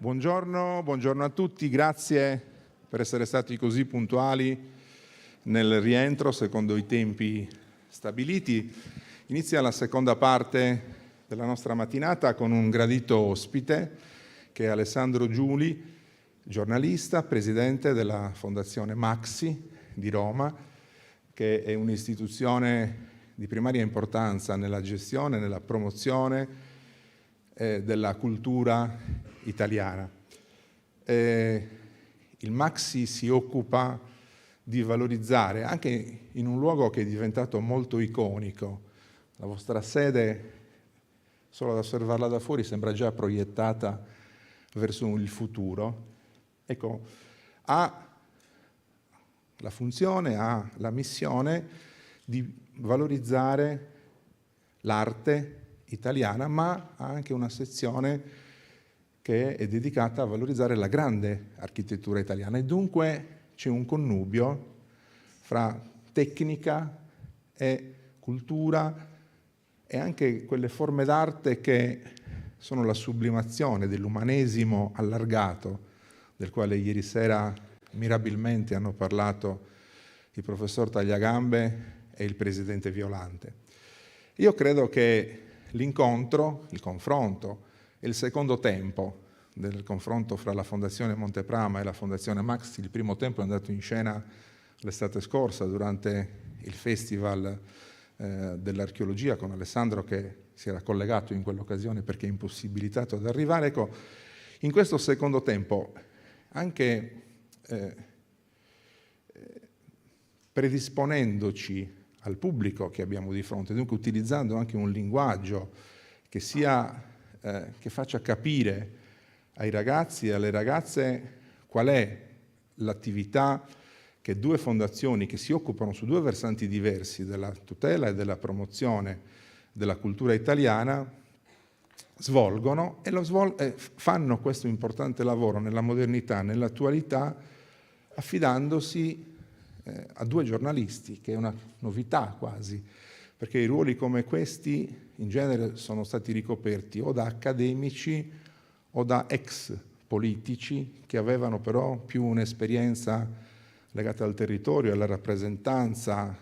Buongiorno a tutti, grazie per essere stati così puntuali nel rientro secondo i tempi stabiliti. Inizia la seconda parte della nostra mattinata con un gradito ospite che è Alessandro Giuli, giornalista, presidente della Fondazione Maxi di Roma, che è un'istituzione di primaria importanza nella gestione, nella promozione della cultura italiana. Il Maxi si occupa di valorizzare, anche in un luogo che è diventato molto iconico. La vostra sede, solo ad osservarla da fuori, sembra già proiettata verso il futuro. Ecco, ha la funzione, ha la missione di valorizzare l'arte italiana, ma ha anche una sezione che è dedicata a valorizzare la grande architettura italiana e dunque c'è un connubio fra tecnica e cultura e anche quelle forme d'arte che sono la sublimazione dell'umanesimo allargato, del quale ieri sera mirabilmente hanno parlato il professor Tagliagambe e il presidente Violante. Io credo che l'incontro, il confronto, e il secondo tempo del confronto fra la Fondazione Monteprama e la Fondazione Maxi, il primo tempo è andato in scena l'estate scorsa durante il Festival dell'archeologia con Alessandro che si era collegato in quell'occasione perché è impossibilitato ad arrivare. Ecco, in questo secondo tempo, anche predisponendoci al pubblico che abbiamo di fronte, dunque utilizzando anche un linguaggio che faccia capire ai ragazzi e alle ragazze qual è l'attività che due fondazioni che si occupano su due versanti diversi della tutela e della promozione della cultura italiana svolgono e fanno questo importante lavoro nella modernità, nell'attualità, affidandosi a due giornalisti, che è una novità quasi, perché i ruoli come questi in genere sono stati ricoperti o da accademici o da ex politici che avevano però più un'esperienza legata al territorio, alla rappresentanza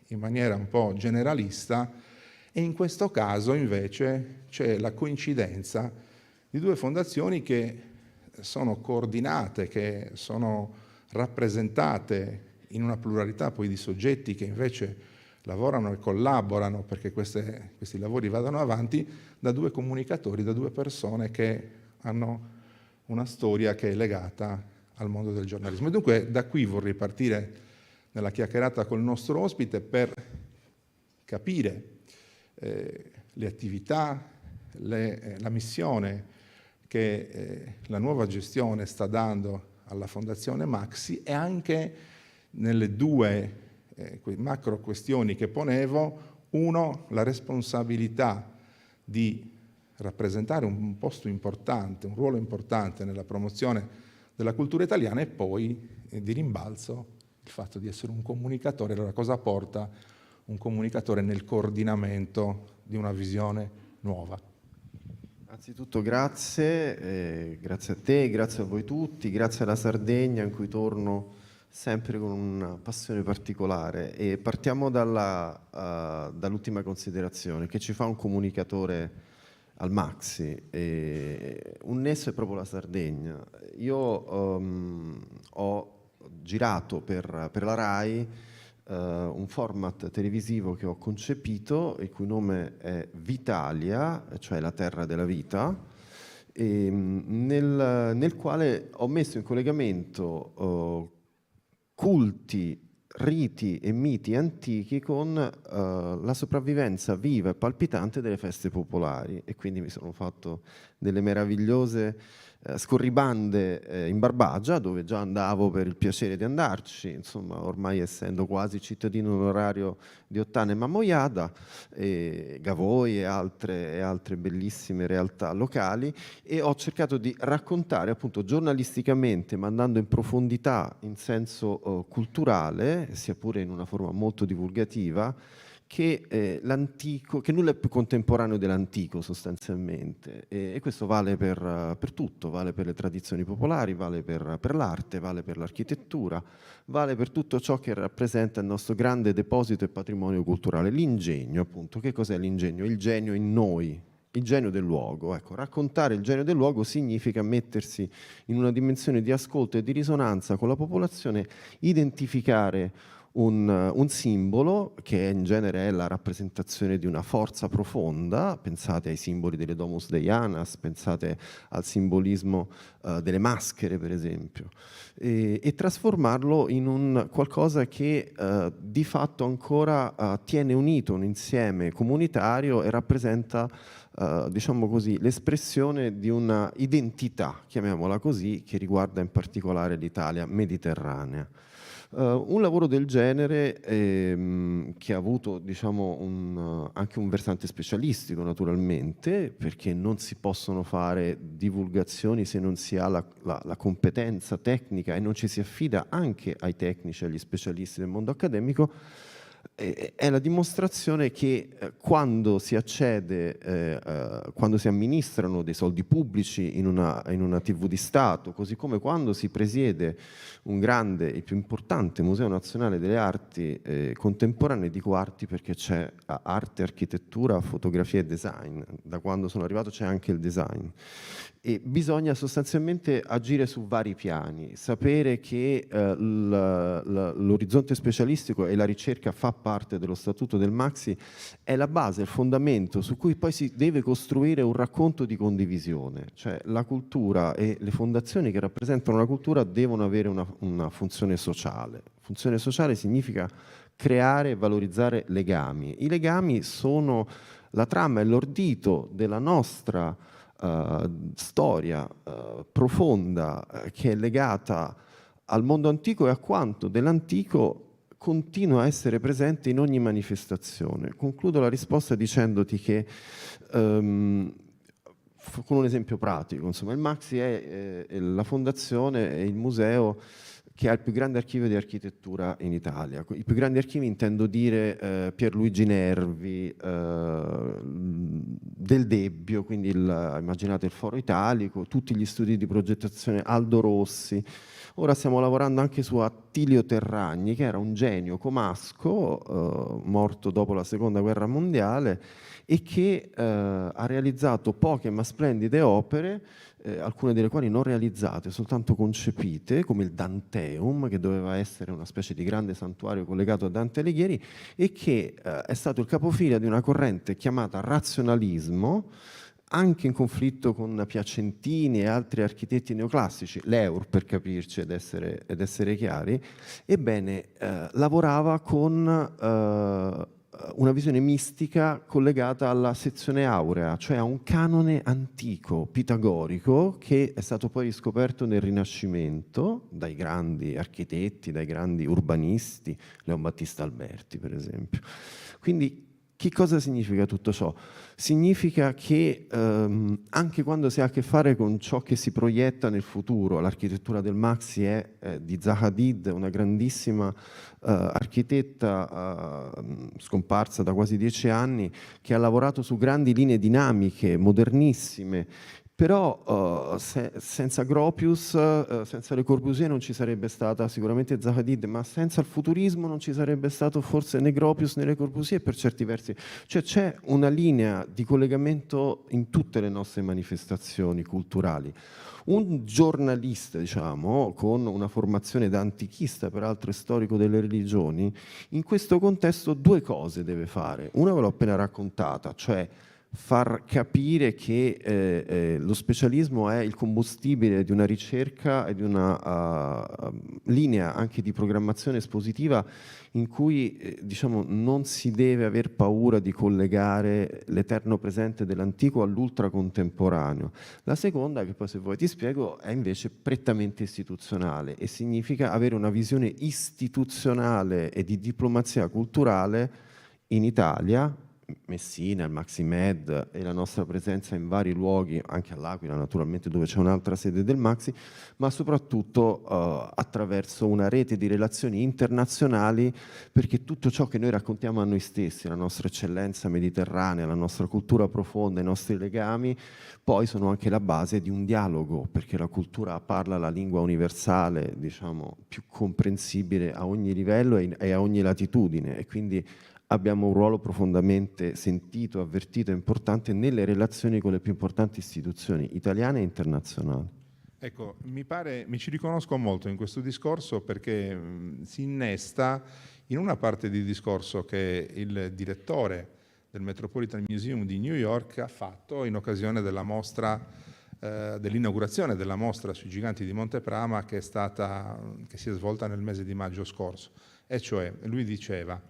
in maniera un po' generalista, e in questo caso invece c'è la coincidenza di due fondazioni che sono coordinate, che sono rappresentate in una pluralità poi di soggetti che invece lavorano e collaborano perché questi lavori vadano avanti, da due comunicatori, da due persone che hanno una storia che è legata al mondo del giornalismo. E dunque da qui vorrei partire nella chiacchierata col nostro ospite per capire le attività, la missione che la nuova gestione sta dando alla Fondazione Maxi e anche nelle due macro questioni che ponevo. Uno, la responsabilità di rappresentare un posto importante, un ruolo importante nella promozione della cultura italiana, e poi di rimbalzo il fatto di essere un comunicatore. Allora, cosa porta un comunicatore nel coordinamento di una visione nuova? Anzitutto grazie a te, grazie a voi tutti, grazie alla Sardegna in cui torno sempre con una passione particolare, e partiamo dall'ultima considerazione che ci fa un comunicatore al Maxi. Un nesso è proprio la Sardegna. Io ho girato per la RAI un format televisivo che ho concepito, il cui nome è Vitalia, cioè la terra della vita, nel quale ho messo in collegamento culti, riti e miti antichi con la sopravvivenza viva e palpitante delle feste popolari, e quindi mi sono fatto delle meravigliose scorribande in Barbagia, dove già andavo per il piacere di andarci, insomma, ormai essendo quasi cittadino onorario di Ottana e Mamoiada, Gavoi e altre bellissime realtà locali, e ho cercato di raccontare appunto giornalisticamente, ma andando in profondità in senso culturale, sia pure in una forma molto divulgativa, che l'antico, che nulla è più contemporaneo dell'antico sostanzialmente, e questo vale per tutto, vale per le tradizioni popolari, vale per l'arte, vale per l'architettura, vale per tutto ciò che rappresenta il nostro grande deposito e patrimonio culturale. L'ingegno, appunto, che cos'è l'ingegno? Il genio in noi, il genio del luogo. Ecco, raccontare il genio del luogo significa mettersi in una dimensione di ascolto e di risonanza con la popolazione, identificare un simbolo che in genere è la rappresentazione di una forza profonda. Pensate ai simboli delle Domus Deianas, pensate al simbolismo delle maschere, per esempio, e trasformarlo in un qualcosa che di fatto ancora tiene unito un insieme comunitario e rappresenta diciamo così, l'espressione di una identità, chiamiamola così, che riguarda in particolare l'Italia mediterranea. Un lavoro del genere che ha avuto, diciamo, anche un versante specialistico naturalmente, perché non si possono fare divulgazioni se non si ha la competenza tecnica e non ci si affida anche ai tecnici, agli specialisti del mondo accademico. È la dimostrazione che quando si accede, quando si amministrano dei soldi pubblici in una TV di Stato, così come quando si presiede un grande, il più importante Museo Nazionale delle Arti contemporanee, dico arti perché c'è arte, architettura, fotografia e design, da quando sono arrivato c'è anche il design. E bisogna sostanzialmente agire su vari piani, sapere che l'orizzonte specialistico e la ricerca fa parte dello statuto del Maxi, è la base, il fondamento su cui poi si deve costruire un racconto di condivisione, cioè la cultura e le fondazioni che rappresentano la cultura devono avere una funzione sociale. Funzione sociale significa creare e valorizzare legami. I legami sono la trama e l'ordito della nostra storia profonda che è legata al mondo antico e a quanto dell'antico continua a essere presente in ogni manifestazione. Concludo la risposta dicendoti che con un esempio pratico, insomma, il Maxi è la fondazione e il museo che ha il più grande archivio di architettura in Italia. I più grandi archivi intendo dire Pierluigi Nervi, Del Debbio, quindi immaginate il Foro Italico, tutti gli studi di progettazione, Aldo Rossi. Ora stiamo lavorando anche su Attilio Terragni, che era un genio comasco, morto dopo la Seconda Guerra Mondiale, e che ha realizzato poche ma splendide opere, alcune delle quali non realizzate, soltanto concepite, come il Danteum, che doveva essere una specie di grande santuario collegato a Dante Alighieri, e che è stato il capofila di una corrente chiamata razionalismo, anche in conflitto con Piacentini e altri architetti neoclassici, l'Eur per capirci ed essere chiari. Ebbene, lavorava con una visione mistica collegata alla sezione aurea, cioè a un canone antico pitagorico che è stato poi riscoperto nel Rinascimento dai grandi architetti, dai grandi urbanisti, Leon Battista Alberti per esempio. Quindi che cosa significa tutto ciò? Significa che anche quando si ha a che fare con ciò che si proietta nel futuro, l'architettura del Maxi è di Zaha Hadid, una grandissima architetta scomparsa da quasi 10 anni, che ha lavorato su grandi linee dinamiche, modernissime, però senza Gropius, senza Le Corbusier non ci sarebbe stata sicuramente Zaha Hadid, ma senza il futurismo non ci sarebbe stato forse né Gropius né Le Corbusier per certi versi. Cioè c'è una linea di collegamento in tutte le nostre manifestazioni culturali. Un giornalista, diciamo, con una formazione da antichista, peraltro storico delle religioni, in questo contesto due cose deve fare. Una ve l'ho appena raccontata, cioè far capire che lo specialismo è il combustibile di una ricerca e di una linea anche di programmazione espositiva in cui diciamo, non si deve aver paura di collegare l'eterno presente dell'antico all'ultracontemporaneo. La seconda, che poi se vuoi ti spiego, è invece prettamente istituzionale e significa avere una visione istituzionale e di diplomazia culturale in Italia, Messina, il Maximed e la nostra presenza in vari luoghi, anche all'Aquila naturalmente dove c'è un'altra sede del Maxi, ma soprattutto attraverso una rete di relazioni internazionali, perché tutto ciò che noi raccontiamo a noi stessi, la nostra eccellenza mediterranea, la nostra cultura profonda, i nostri legami, poi sono anche la base di un dialogo, perché la cultura parla la lingua universale, diciamo, più comprensibile a ogni livello e a ogni latitudine, e quindi abbiamo un ruolo profondamente sentito, avvertito e importante nelle relazioni con le più importanti istituzioni italiane e internazionali. Ecco, mi ci riconosco molto in questo discorso perché si innesta in una parte di discorso che il direttore del Metropolitan Museum di New York ha fatto in occasione della mostra, dell'inaugurazione della mostra sui giganti di Monteprama che si è svolta nel mese di maggio scorso. E cioè, lui diceva,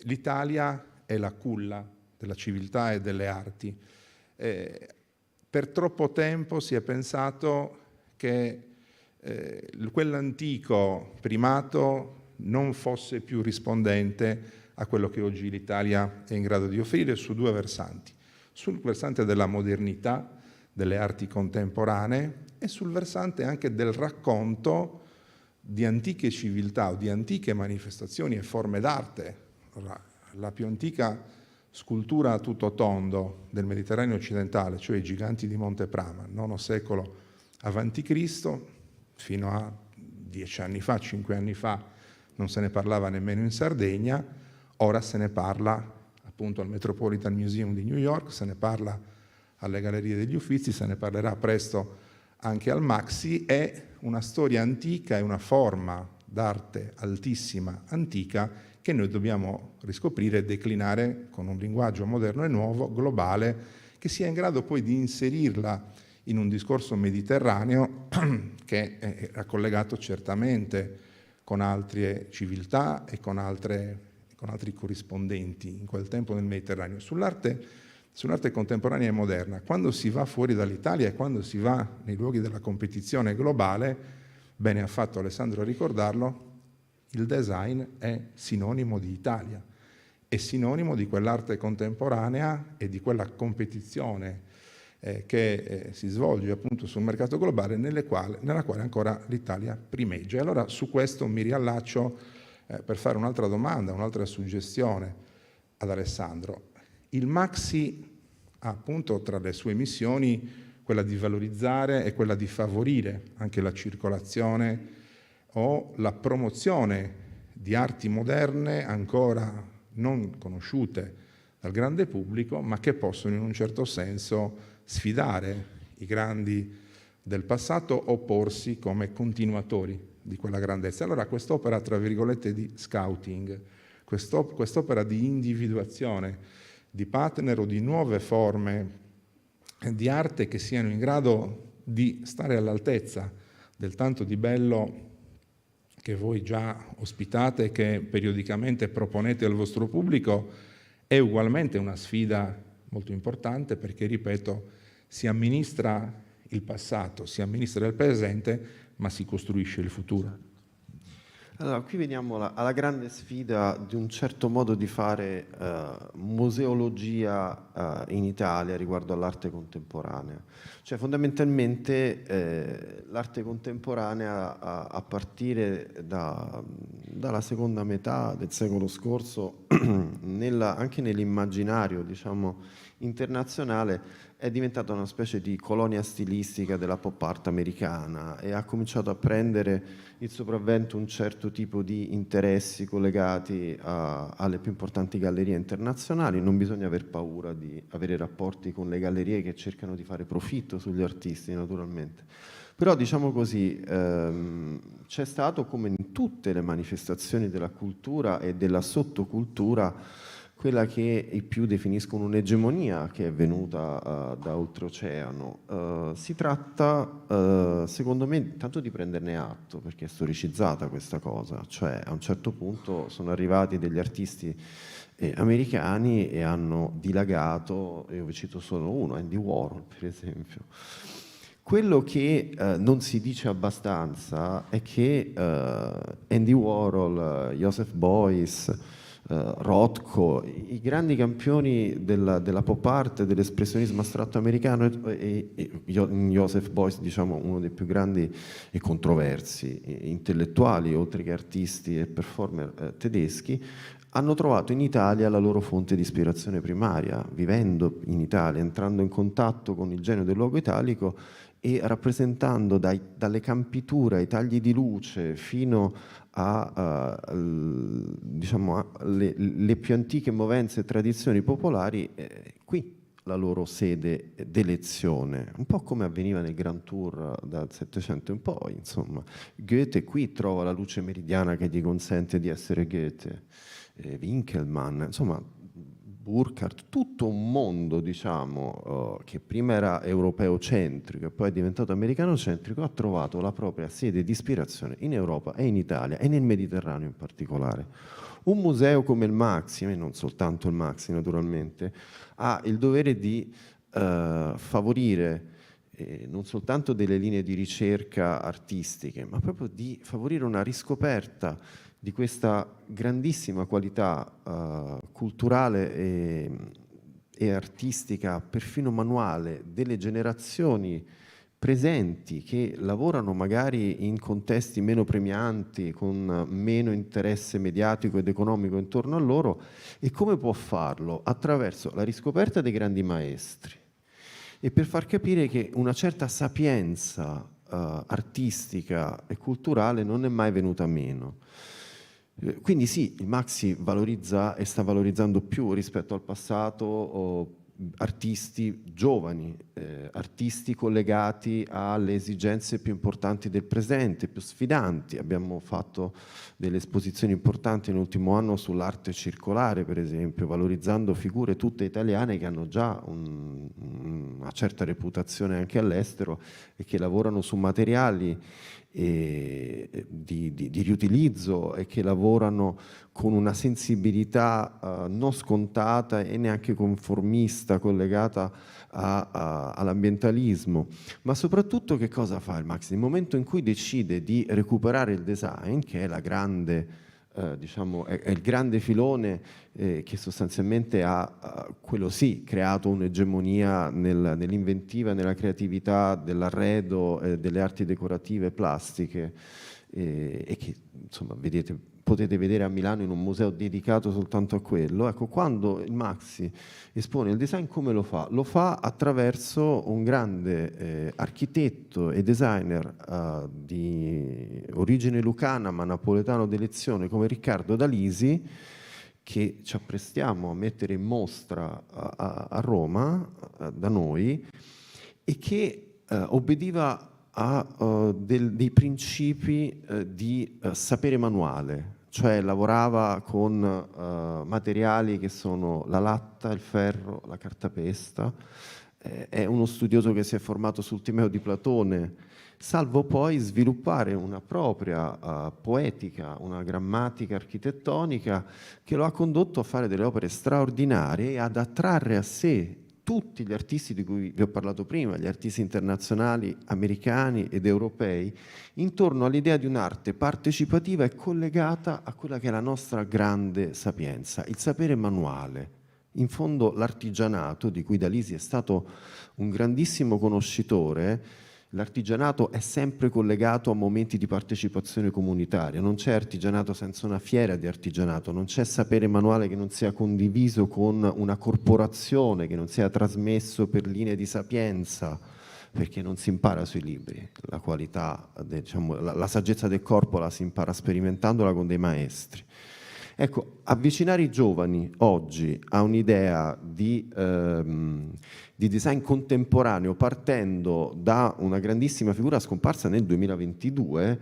l'Italia è la culla della civiltà e delle arti. Per troppo tempo si è pensato che quell'antico primato non fosse più rispondente a quello che oggi l'Italia è in grado di offrire su due versanti. Sul versante della modernità, delle arti contemporanee e sul versante anche del racconto di antiche civiltà o di antiche manifestazioni e forme d'arte. La più antica scultura a tutto tondo del Mediterraneo occidentale, cioè i giganti di Monteprama, IX secolo avanti Cristo, fino a 10 anni fa, 5 anni fa, non se ne parlava nemmeno in Sardegna, ora se ne parla appunto al Metropolitan Museum di New York, se ne parla alle Gallerie degli Uffizi, se ne parlerà presto anche al Maxi. È una storia antica, è una forma d'arte altissima, antica, che noi dobbiamo riscoprire e declinare con un linguaggio moderno e nuovo, globale, che sia in grado poi di inserirla in un discorso mediterraneo che è collegato certamente con altre civiltà e con altri corrispondenti in quel tempo nel Mediterraneo. Sull'arte contemporanea e moderna, quando si va fuori dall'Italia e quando si va nei luoghi della competizione globale, bene ha fatto Alessandro a ricordarlo, il design è sinonimo di Italia, è sinonimo di quell'arte contemporanea e di quella competizione che si svolge appunto sul mercato globale nella quale ancora l'Italia primeggia. E allora su questo mi riallaccio per fare un'altra domanda, un'altra suggestione ad Alessandro. Il Maxi ha appunto tra le sue missioni quella di valorizzare e quella di favorire anche la circolazione o la promozione di arti moderne ancora non conosciute dal grande pubblico, ma che possono in un certo senso sfidare i grandi del passato o porsi come continuatori di quella grandezza. Allora quest'opera, tra virgolette, di scouting, quest'opera di individuazione di partner o di nuove forme di arte che siano in grado di stare all'altezza del tanto di bello che voi già ospitate e che periodicamente proponete al vostro pubblico, è ugualmente una sfida molto importante perché, ripeto, si amministra il passato, si amministra il presente, ma si costruisce il futuro. Allora, qui veniamo alla grande sfida di un certo modo di fare museologia in Italia riguardo all'arte contemporanea. Cioè, fondamentalmente l'arte contemporanea a partire dalla seconda metà del secolo scorso, anche nell'immaginario, diciamo, internazionale, è diventata una specie di colonia stilistica della pop art americana e ha cominciato a prendere il sopravvento un certo tipo di interessi collegati alle più importanti gallerie internazionali. Non bisogna aver paura di avere rapporti con le gallerie che cercano di fare profitto sugli artisti, naturalmente. Però, diciamo così, c'è stato, come in tutte le manifestazioni della cultura e della sottocultura, quella che i più definiscono un'egemonia che è venuta da oltreoceano. Si tratta, secondo me, tanto di prenderne atto, perché è storicizzata questa cosa, cioè a un certo punto sono arrivati degli artisti americani e hanno dilagato, io vi cito solo uno, Andy Warhol per esempio. Quello che non si dice abbastanza è che Andy Warhol, Joseph Beuys, Rothko, i grandi campioni della pop art e dell'espressionismo astratto americano, e Joseph Beuys, diciamo uno dei più grandi e controversi intellettuali, oltre che artisti e performer tedeschi, hanno trovato in Italia la loro fonte di ispirazione primaria, vivendo in Italia, entrando in contatto con il genio del luogo italico e rappresentando dalle campiture ai tagli di luce fino diciamo, le più antiche movenze e tradizioni popolari, qui la loro sede d'elezione, un po' come avveniva nel Grand Tour dal Settecento in poi, insomma. Goethe qui trova la luce meridiana che gli consente di essere Goethe, Winkelmann, insomma, Burckhardt, tutto un mondo, diciamo, che prima era europeocentrico e poi è diventato americanocentrico, ha trovato la propria sede di ispirazione in Europa e in Italia e nel Mediterraneo in particolare. Un museo come il Maxi, e non soltanto il Maxi naturalmente, ha il dovere di favorire non soltanto delle linee di ricerca artistiche, ma proprio di favorire una riscoperta di questa grandissima qualità culturale e artistica, perfino manuale, delle generazioni presenti che lavorano magari in contesti meno premianti, con meno interesse mediatico ed economico intorno a loro. E come può farlo? Attraverso la riscoperta dei grandi maestri e per far capire che una certa sapienza artistica e culturale non è mai venuta meno. Quindi sì, il Maxi valorizza e sta valorizzando più rispetto al passato artisti giovani, artisti collegati alle esigenze più importanti del presente, più sfidanti. Abbiamo fatto delle esposizioni importanti nell'ultimo anno sull'arte circolare, per esempio, valorizzando figure tutte italiane che hanno già una certa reputazione anche all'estero e che lavorano su materiali di riutilizzo e che lavorano con una sensibilità non scontata e neanche conformista, collegata all'ambientalismo. Ma soprattutto che cosa fa il Maxi? Nel momento in cui decide di recuperare il design, che è la grande, diciamo, è il grande filone che sostanzialmente ha, quello sì, creato un'egemonia nell'inventiva, nella creatività dell'arredo, delle arti decorative plastiche, e che insomma potete vedere a Milano in un museo dedicato soltanto a quello. Ecco, quando il Maxi espone il design, come lo fa? Lo fa attraverso un grande architetto e designer di origine lucana ma napoletano d'elezione come Riccardo D'Alisi, che ci apprestiamo a mettere in mostra a Roma, da noi, e che obbediva a dei principi di sapere manuale, cioè lavorava con materiali che sono la latta, il ferro, la cartapesta. È uno studioso che si è formato sul Timeo di Platone, salvo poi sviluppare una propria poetica, una grammatica architettonica che lo ha condotto a fare delle opere straordinarie e ad attrarre a sé tutti gli artisti di cui vi ho parlato prima, gli artisti internazionali, americani ed europei, intorno all'idea di un'arte partecipativa e collegata a quella che è la nostra grande sapienza, il sapere manuale. In fondo l'artigianato, di cui D'Alisi è stato un grandissimo conoscitore, l'artigianato è sempre collegato a momenti di partecipazione comunitaria, non c'è artigianato senza una fiera di artigianato, non c'è sapere manuale che non sia condiviso con una corporazione, che non sia trasmesso per linee di sapienza, perché non si impara sui libri, la qualità, diciamo, la saggezza del corpo la si impara sperimentandola con dei maestri. Ecco, avvicinare i giovani oggi a un'idea di design contemporaneo partendo da una grandissima figura scomparsa nel 2022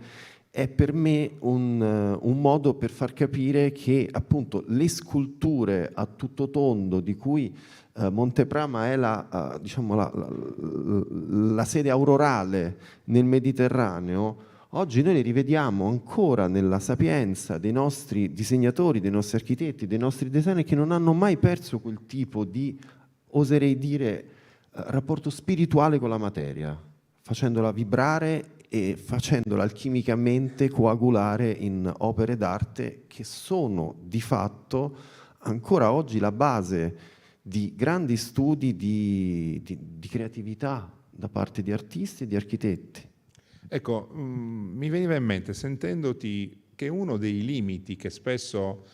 è per me un modo per far capire che appunto le sculture a tutto tondo di cui Monteprama è diciamo la sede aurorale nel Mediterraneo, oggi noi le rivediamo ancora nella sapienza dei nostri disegnatori, dei nostri architetti, dei nostri designer che non hanno mai perso quel tipo di, oserei dire, rapporto spirituale con la materia, facendola vibrare e facendola alchimicamente coagulare in opere d'arte che sono di fatto ancora oggi la base di grandi studi di creatività da parte di artisti e di architetti. Ecco, mi veniva in mente, sentendoti, che uno dei limiti che spesso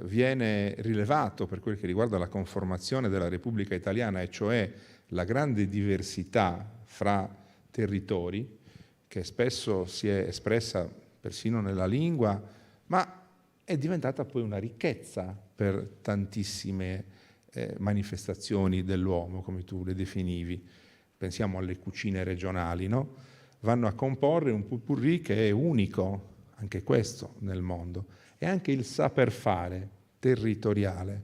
viene rilevato per quel che riguarda la conformazione della Repubblica Italiana, e cioè la grande diversità fra territori, che spesso si è espressa persino nella lingua, ma è diventata poi una ricchezza per tantissime manifestazioni dell'uomo, come tu le definivi. Pensiamo alle cucine regionali, no? Vanno a comporre un potpourri che è unico, anche questo, nel mondo. E anche il saper fare territoriale,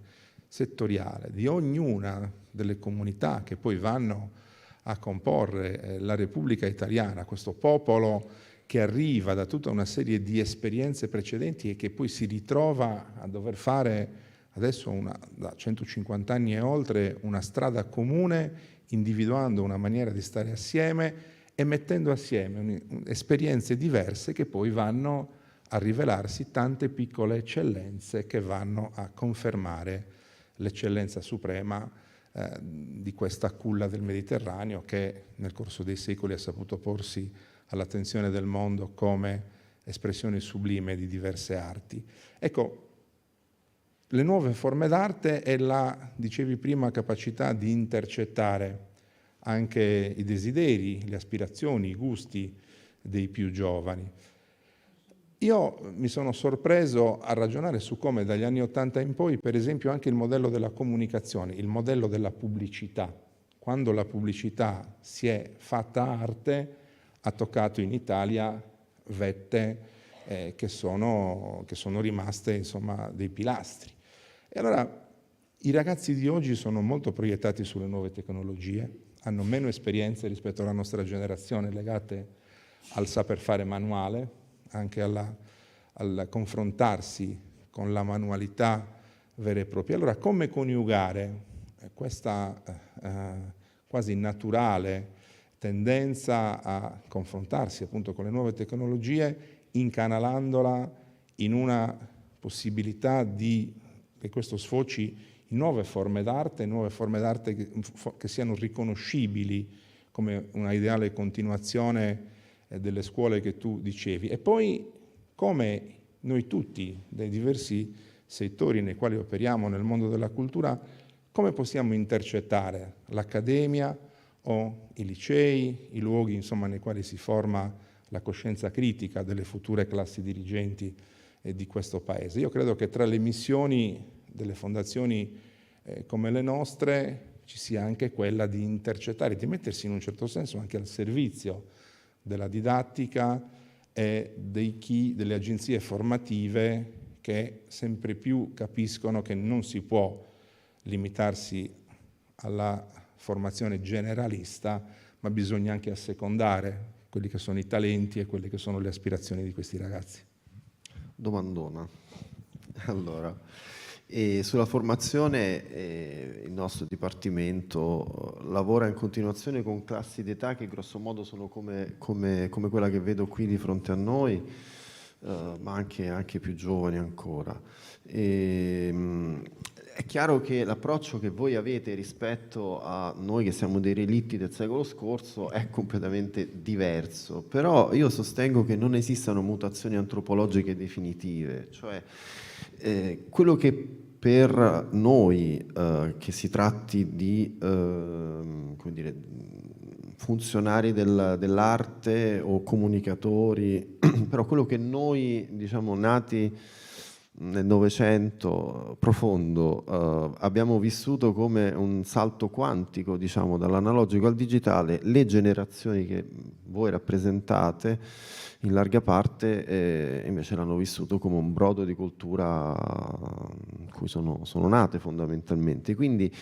settoriale, di ognuna delle comunità che poi vanno a comporre la Repubblica Italiana, questo popolo che arriva da tutta una serie di esperienze precedenti e che poi si ritrova a dover fare adesso da 150 anni e oltre una strada comune, individuando una maniera di stare assieme e mettendo assieme esperienze diverse che poi vanno a rivelarsi tante piccole eccellenze che vanno a confermare l'eccellenza suprema di questa culla del Mediterraneo che nel corso dei secoli ha saputo porsi all'attenzione del mondo come espressione sublime di diverse arti. Ecco, le nuove forme d'arte è la, dicevi prima, capacità di intercettare anche i desideri, le aspirazioni, i gusti dei più giovani. Io mi sono sorpreso a ragionare su come dagli anni '80 in poi, per esempio, anche il modello della comunicazione, il modello della pubblicità, quando la pubblicità si è fatta arte, ha toccato in Italia vette che sono rimaste, insomma, dei pilastri. E allora i ragazzi di oggi sono molto proiettati sulle nuove tecnologie, hanno meno esperienze rispetto alla nostra generazione legate al saper fare manuale, anche al confrontarsi con la manualità vera e propria. Allora, come coniugare questa quasi naturale tendenza a confrontarsi appunto con le nuove tecnologie, incanalandola in una possibilità che questo sfoci in nuove forme d'arte che siano riconoscibili come una ideale continuazione delle scuole che tu dicevi, e poi come noi tutti, dai diversi settori nei quali operiamo nel mondo della cultura, come possiamo intercettare l'accademia o i licei, i luoghi insomma nei quali si forma la coscienza critica delle future classi dirigenti di questo Paese. Io credo che tra le missioni delle fondazioni come le nostre ci sia anche quella di intercettare, di mettersi in un certo senso anche al servizio della didattica e delle agenzie formative che sempre più capiscono che non si può limitarsi alla formazione generalista, ma bisogna anche assecondare quelli che sono i talenti e quelle che sono le aspirazioni di questi ragazzi. Domandona. Allora, sulla formazione il nostro dipartimento lavora in continuazione con classi d'età che grosso modo sono come quella che vedo qui di fronte a noi, ma anche più giovani ancora. È chiaro che l'approccio che voi avete rispetto a noi che siamo dei relitti del secolo scorso è completamente diverso, però io sostengo che non esistano mutazioni antropologiche definitive, cioè quello che per noi, che si tratti di come dire, funzionari dell'arte o comunicatori, però quello che noi, diciamo, nati nel Novecento profondo abbiamo vissuto come un salto quantico, diciamo, dall'analogico al digitale, le generazioni che voi rappresentate in larga parte invece l'hanno vissuto come un brodo di cultura in cui sono nate fondamentalmente. Quindi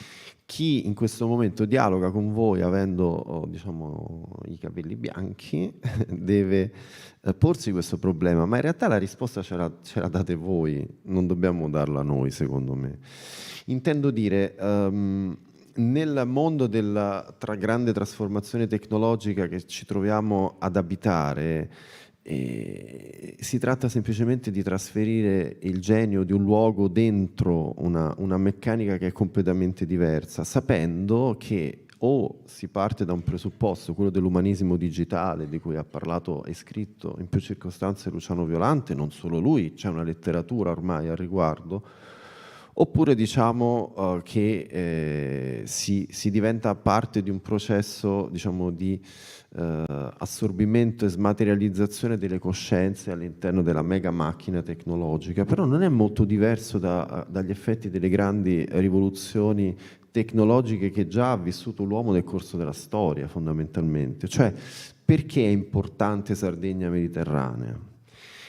chi in questo momento dialoga con voi avendo diciamo, i capelli bianchi deve porsi questo problema, ma in realtà la risposta ce la date voi, non dobbiamo darla noi, secondo me. Intendo dire, nel mondo della grande trasformazione tecnologica che ci troviamo ad abitare, si tratta semplicemente di trasferire il genio di un luogo dentro una meccanica che è completamente diversa, sapendo che o si parte da un presupposto, quello dell'umanismo digitale, di cui ha parlato e scritto in più circostanze Luciano Violante, non solo lui, c'è una letteratura ormai al riguardo, oppure diciamo che si diventa parte di un processo, diciamo, di assorbimento e smaterializzazione delle coscienze all'interno della mega macchina tecnologica, però non è molto diverso dagli effetti delle grandi rivoluzioni tecnologiche che già ha vissuto l'uomo nel corso della storia, fondamentalmente. Cioè, perché è importante Sardegna Mediterranea?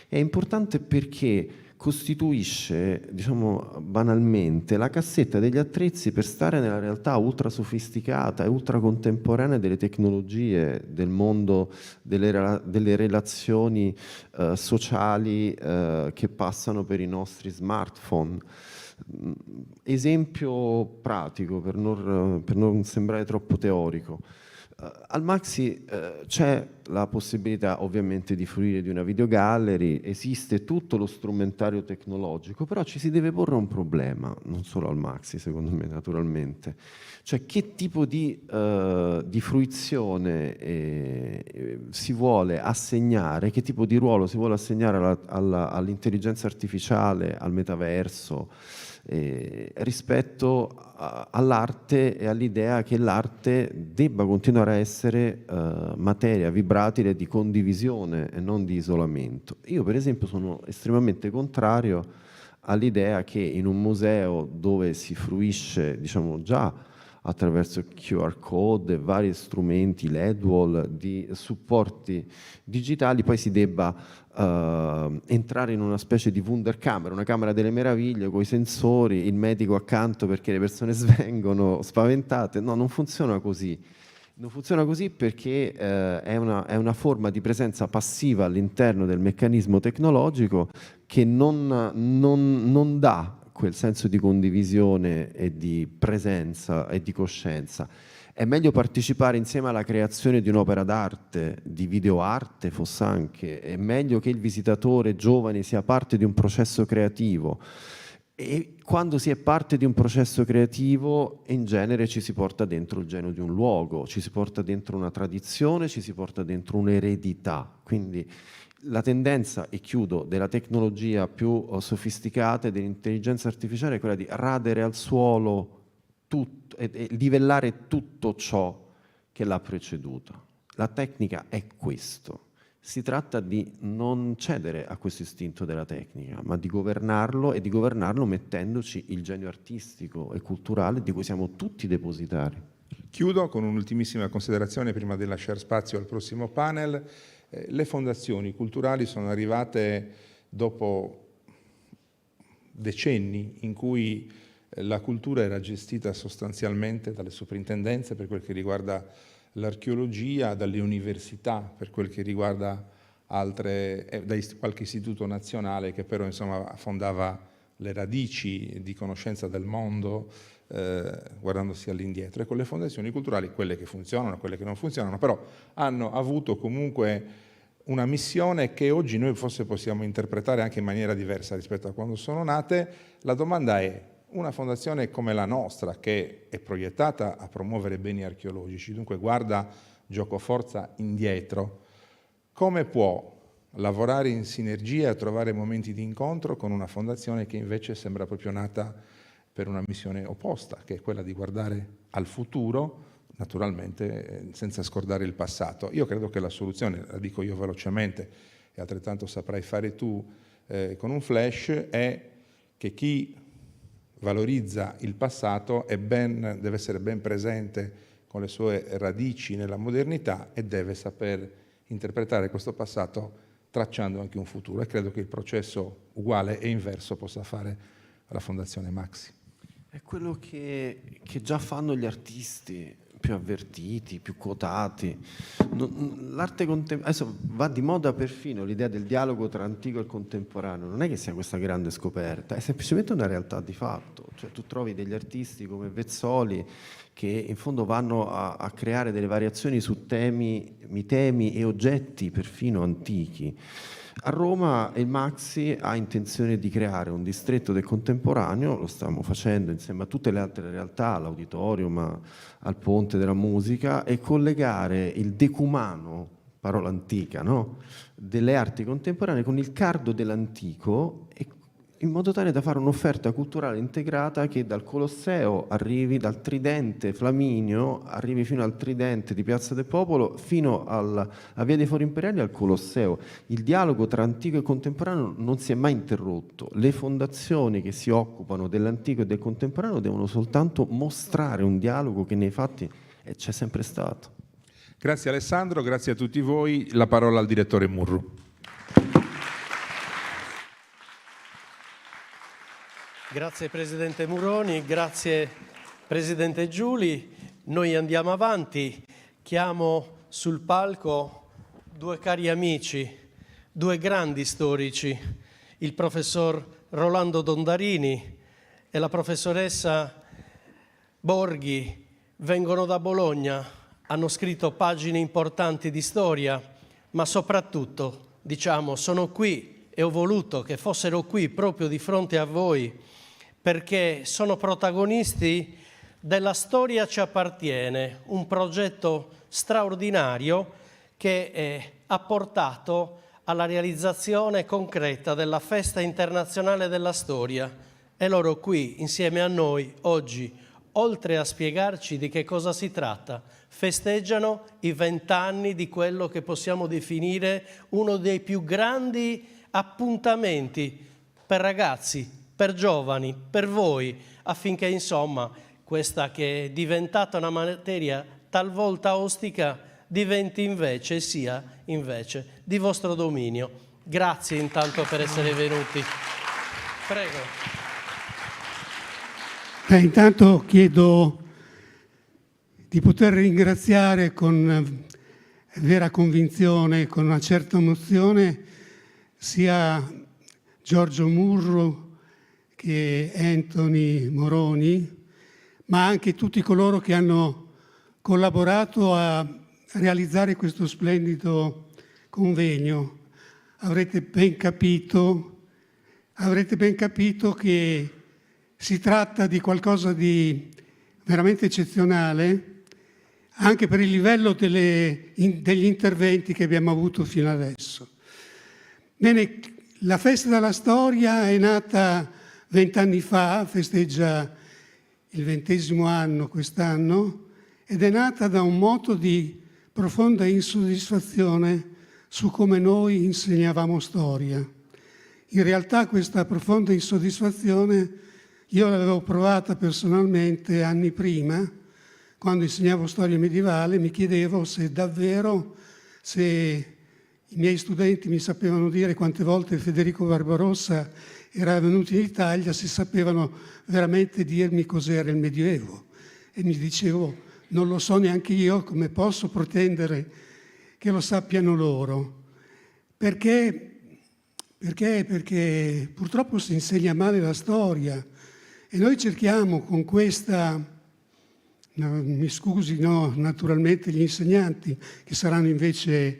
È importante perché costituisce, diciamo banalmente, la cassetta degli attrezzi per stare nella realtà ultra sofisticata e ultra contemporanea delle tecnologie, del mondo delle relazioni sociali che passano per i nostri smartphone. Esempio pratico, per non sembrare troppo teorico. Al Maxi c'è la possibilità ovviamente di fruire di una videogallery, esiste tutto lo strumentario tecnologico, però ci si deve porre un problema, non solo al Maxi secondo me naturalmente, cioè che tipo di fruizione si vuole assegnare, che tipo di ruolo si vuole assegnare all'intelligenza artificiale, al metaverso, rispetto all'arte e all'idea che l'arte debba continuare a essere materia vibratile di condivisione e non di isolamento. Io per esempio sono estremamente contrario all'idea che in un museo dove si fruisce, diciamo, già attraverso QR code e vari strumenti, LED wall, di supporti digitali, poi si debba entrare in una specie di Wunderkammer, una camera delle meraviglie con i sensori, il medico accanto perché le persone svengono spaventate. No, non funziona così. Non funziona così perché è una forma di presenza passiva all'interno del meccanismo tecnologico che non dà quel senso di condivisione e di presenza e di coscienza. È meglio partecipare insieme alla creazione di un'opera d'arte, di videoarte fossanche, è meglio che il visitatore giovane sia parte di un processo creativo. E quando si è parte di un processo creativo, in genere ci si porta dentro il genio di un luogo, ci si porta dentro una tradizione, ci si porta dentro un'eredità. Quindi la tendenza, e chiudo, della tecnologia più sofisticata e dell'intelligenza artificiale è quella di radere al suolo tutto e livellare tutto ciò che l'ha preceduto. La tecnica è questo. Si tratta di non cedere a questo istinto della tecnica, ma di governarlo, e di governarlo mettendoci il genio artistico e culturale di cui siamo tutti depositari. Chiudo con un'ultimissima considerazione prima di lasciare spazio al prossimo panel. Le fondazioni culturali sono arrivate dopo decenni in cui la cultura era gestita sostanzialmente dalle soprintendenze per quel che riguarda l'archeologia, dalle università per quel che riguarda qualche istituto nazionale che però insomma fondava le radici di conoscenza del mondo guardandosi all'indietro. E con le fondazioni culturali, quelle che funzionano, quelle che non funzionano, però hanno avuto comunque una missione che oggi noi forse possiamo interpretare anche in maniera diversa rispetto a quando sono nate. La domanda è: una fondazione come la nostra, che è proiettata a promuovere beni archeologici, dunque guarda giocoforza indietro, come può lavorare in sinergia e trovare momenti di incontro con una fondazione che invece sembra proprio nata per una missione opposta, che è quella di guardare al futuro, naturalmente senza scordare il passato? Io credo che la soluzione, la dico io velocemente e altrettanto saprai fare tu con un flash, è che chi valorizza il passato deve essere ben presente con le sue radici nella modernità e deve saper interpretare questo passato tracciando anche un futuro, e credo che il processo uguale e inverso possa fare la Fondazione Maxi. È quello che già fanno gli artisti, più avvertiti, più quotati. L'arte contemporanea, adesso va di moda perfino l'idea del dialogo tra antico e contemporaneo, non è che sia questa grande scoperta, è semplicemente una realtà di fatto. Cioè, tu trovi degli artisti come Vezzoli che in fondo vanno a creare delle variazioni su temi e oggetti perfino antichi. A Roma il Maxi ha intenzione di creare un distretto del contemporaneo, lo stiamo facendo insieme a tutte le altre realtà, all'auditorium, al Ponte della Musica, e collegare il decumano, parola antica, no? Delle arti contemporanee con il cardo dell'antico, in modo tale da fare un'offerta culturale integrata che dal Colosseo arrivi, dal Tridente Flaminio, arrivi fino al Tridente di Piazza del Popolo, fino a Via dei Fori Imperiali e al Colosseo. Il dialogo tra antico e contemporaneo non si è mai interrotto. Le fondazioni che si occupano dell'antico e del contemporaneo devono soltanto mostrare un dialogo che nei fatti c'è sempre stato. Grazie Alessandro, grazie a tutti voi. La parola al direttore Murru. Grazie Presidente Muroni, grazie Presidente Giuli. Noi andiamo avanti. Chiamo sul palco due cari amici, due grandi storici, il professor Rolando Dondarini e la professoressa Borghi. Vengono da Bologna, hanno scritto pagine importanti di storia, ma soprattutto, diciamo, sono qui e ho voluto che fossero qui proprio di fronte a voi, perché sono protagonisti della Storia ci appartiene, un progetto straordinario che ha portato alla realizzazione concreta della Festa Internazionale della Storia. E loro qui, insieme a noi, oggi, oltre a spiegarci di che cosa si tratta, festeggiano i 20 anni di quello che possiamo definire uno dei più grandi appuntamenti per ragazzi, per giovani, per voi, affinché insomma questa che è diventata una materia talvolta ostica diventi invece e sia invece di vostro dominio. Grazie intanto per essere venuti. Prego. Intanto chiedo di poter ringraziare con vera convinzione, con una certa emozione, sia Giorgio Murru che Anthony Moroni, ma anche tutti coloro che hanno collaborato a realizzare questo splendido convegno. Avrete ben capito che si tratta di qualcosa di veramente eccezionale, anche per il livello degli interventi che abbiamo avuto fino adesso. Bene, la Festa della Storia è nata 20 anni fa, festeggia il 20° anno quest'anno, ed è nata da un moto di profonda insoddisfazione su come noi insegnavamo storia. In realtà questa profonda insoddisfazione io l'avevo provata personalmente anni prima, quando insegnavo storia medievale. Mi chiedevo se davvero, se i miei studenti mi sapevano dire quante volte Federico Barbarossa era venuto in Italia, se sapevano veramente dirmi cos'era il Medioevo. E mi dicevo, non lo so neanche io, come posso pretendere che lo sappiano loro? Perché purtroppo si insegna male la storia e noi cerchiamo con questa, mi scusino naturalmente gli insegnanti che saranno invece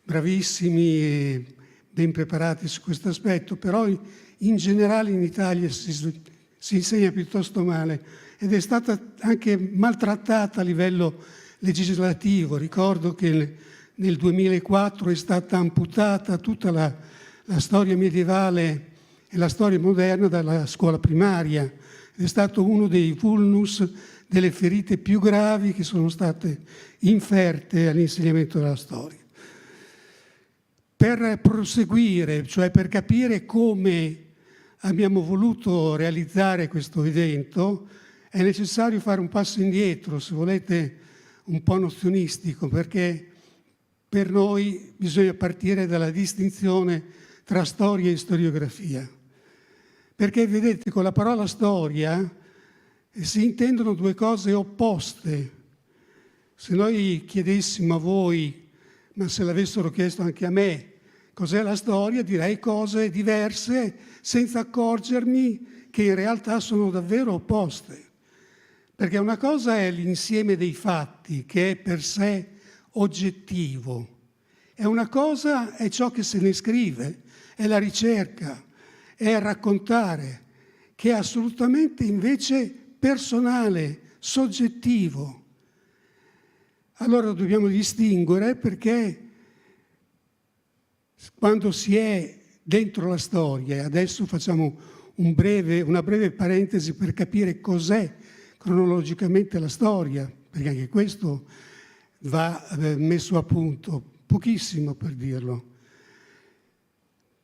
bravissimi e ben preparati su questo aspetto, però in generale in Italia si insegna piuttosto male ed è stata anche maltrattata a livello legislativo. Ricordo che nel 2004 è stata amputata tutta la storia medievale e la storia moderna dalla scuola primaria. È stato uno dei vulnus, delle ferite più gravi che sono state inferte all'insegnamento della storia. Per proseguire, cioè per capire come abbiamo voluto realizzare questo evento, è necessario fare un passo indietro, se volete un po' nozionistico, perché per noi bisogna partire dalla distinzione tra storia e storiografia. Perché vedete, con la parola storia si intendono due cose opposte. Se noi chiedessimo a voi, ma se l'avessero chiesto anche a me, cos'è la storia, direi cose diverse senza accorgermi che in realtà sono davvero opposte. Perché una cosa è l'insieme dei fatti, che è per sé oggettivo, e una cosa è ciò che se ne scrive, è la ricerca, è il raccontare, che è assolutamente invece personale, soggettivo. Allora dobbiamo distinguere, perché quando si è dentro la storia, e adesso facciamo una breve parentesi per capire cos'è cronologicamente la storia, perché anche questo va messo a punto, pochissimo per dirlo.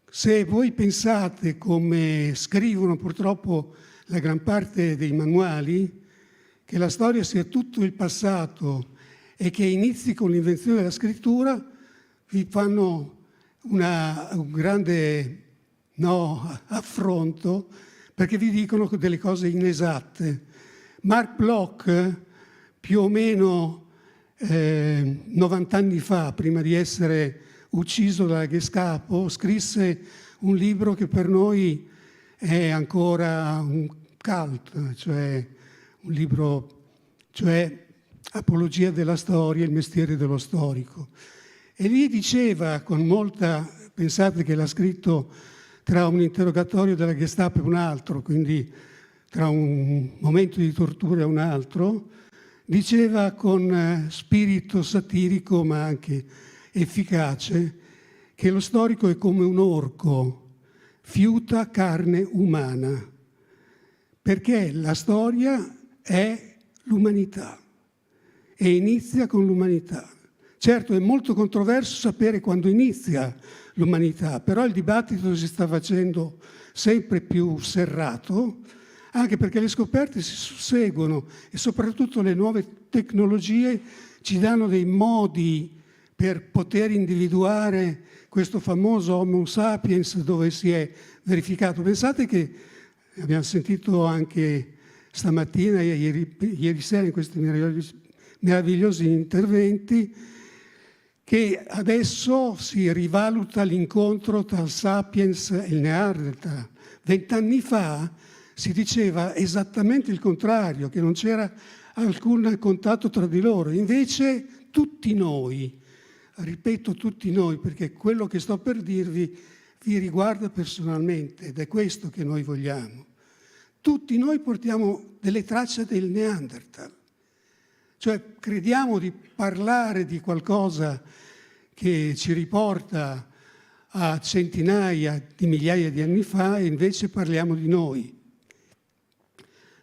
Se voi pensate, come scrivono purtroppo la gran parte dei manuali, che la storia sia tutto il passato e che inizi con l'invenzione della scrittura, vi fanno un grande affronto, perché vi dicono delle cose inesatte. Mark Bloch, più o meno 90 anni fa, prima di essere ucciso dalla Gestapo, scrisse un libro che per noi è ancora un cult, cioè un libro, cioè Apologia della storia, il mestiere dello storico. E lì diceva con molta, pensate che l'ha scritto tra un interrogatorio della Gestapo e un altro, quindi tra un momento di tortura e un altro, diceva con spirito satirico ma anche efficace che lo storico è come un orco, fiuta carne umana, perché la storia è l'umanità e inizia con l'umanità. Certo, è molto controverso sapere quando inizia l'umanità, però il dibattito si sta facendo sempre più serrato, anche perché le scoperte si susseguono e soprattutto le nuove tecnologie ci danno dei modi per poter individuare questo famoso Homo sapiens dove si è verificato. Pensate che abbiamo sentito anche stamattina e ieri sera in questi meravigliosi interventi che adesso si rivaluta l'incontro tra il sapiens e il Neanderthal. 20 anni fa si diceva esattamente il contrario, che non c'era alcun contatto tra di loro. Invece tutti noi, ripeto tutti noi, perché quello che sto per dirvi vi riguarda personalmente ed è questo che noi vogliamo. Tutti noi portiamo delle tracce del Neanderthal. Cioè crediamo di parlare di qualcosa che ci riporta a centinaia di migliaia di anni fa e invece parliamo di noi.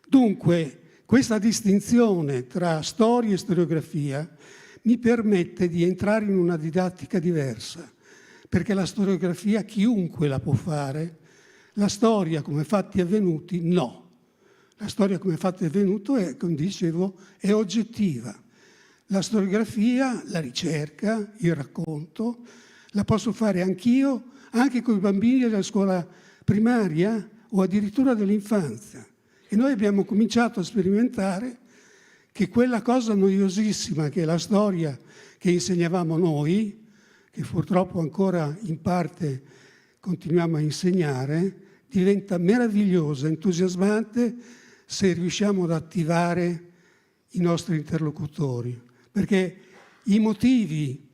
Dunque, questa distinzione tra storia e storiografia mi permette di entrare in una didattica diversa, perché la storiografia chiunque la può fare, la storia come fatti avvenuti no. La storia come fatti avvenuti è, come dicevo, è oggettiva. La storiografia, la ricerca, il racconto, la posso fare anch'io, anche con i bambini della scuola primaria o addirittura dell'infanzia. E noi abbiamo cominciato a sperimentare che quella cosa noiosissima che è la storia che insegnavamo noi, che purtroppo ancora in parte continuiamo a insegnare, diventa meravigliosa, entusiasmante se riusciamo ad attivare i nostri interlocutori. Perché i motivi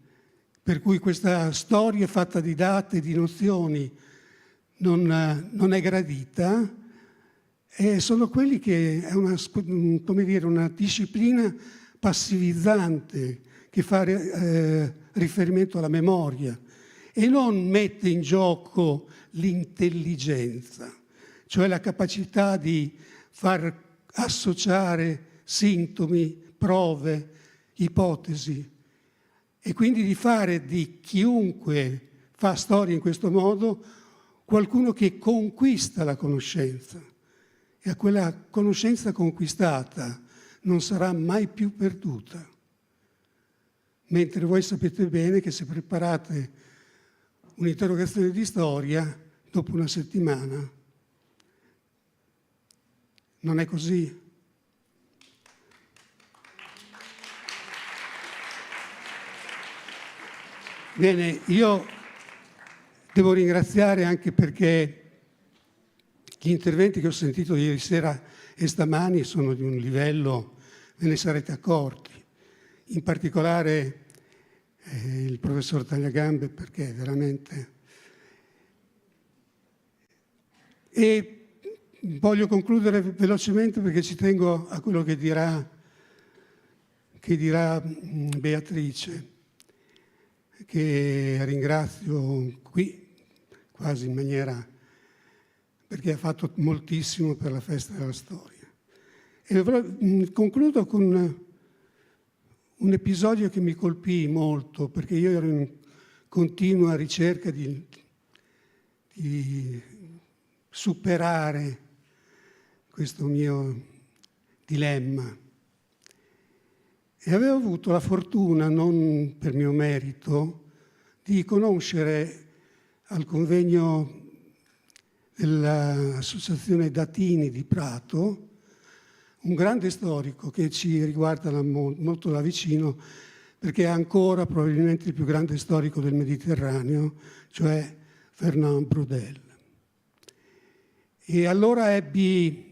per cui questa storia fatta di date e di nozioni non è gradita sono quelli che è una disciplina passivizzante che fa riferimento alla memoria e non mette in gioco l'intelligenza, cioè la capacità di far associare sintomi, prove, ipotesi e quindi di fare di chiunque fa storia in questo modo qualcuno che conquista la conoscenza e a quella conoscenza conquistata non sarà mai più perduta. Mentre voi sapete bene che se preparate un'interrogazione di storia, dopo una settimana non è così. Bene, io devo ringraziare anche perché gli interventi che ho sentito ieri sera e stamani sono di un livello, ve ne sarete accorti, in particolare il professor Tagliagambe, perché veramente... E voglio concludere velocemente perché ci tengo a quello che dirà Beatrice, che ringrazio qui quasi in maniera, perché ha fatto moltissimo per la festa della storia. E concludo con un episodio che mi colpì molto, perché io ero in continua ricerca di superare questo mio dilemma. E avevo avuto la fortuna, non per mio merito, di conoscere al convegno dell'Associazione Datini di Prato un grande storico che ci riguarda molto da vicino, perché è ancora probabilmente il più grande storico del Mediterraneo, cioè Fernand Braudel. E allora ebbi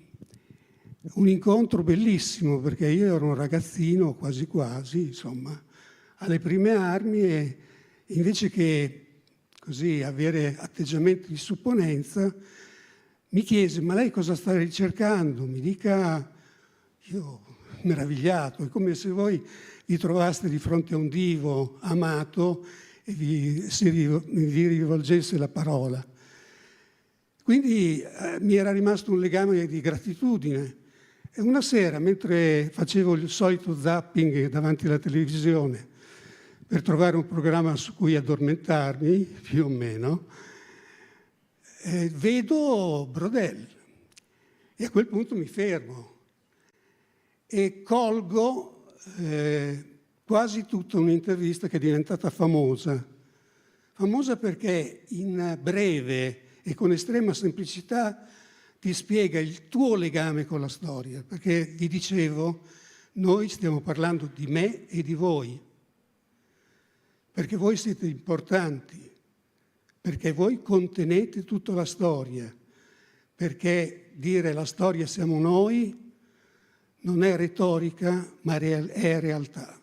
un incontro bellissimo, perché io ero un ragazzino, quasi quasi, insomma, alle prime armi, e invece che così avere atteggiamenti di supponenza, mi chiese: ma lei cosa sta ricercando? Mi dica. Io meravigliato, è come se voi vi trovaste di fronte a un divo amato e vi rivolgesse la parola. Quindi mi era rimasto un legame di gratitudine. E una sera, mentre facevo il solito zapping davanti alla televisione per trovare un programma su cui addormentarmi, più o meno, vedo Braudel e a quel punto mi fermo e colgo quasi tutta un'intervista che è diventata famosa. Famosa perché in breve e con estrema semplicità ti spiega il tuo legame con la storia, perché vi dicevo, noi stiamo parlando di me e di voi, perché voi siete importanti, perché voi contenete tutta la storia, perché dire la storia siamo noi non è retorica, ma è realtà.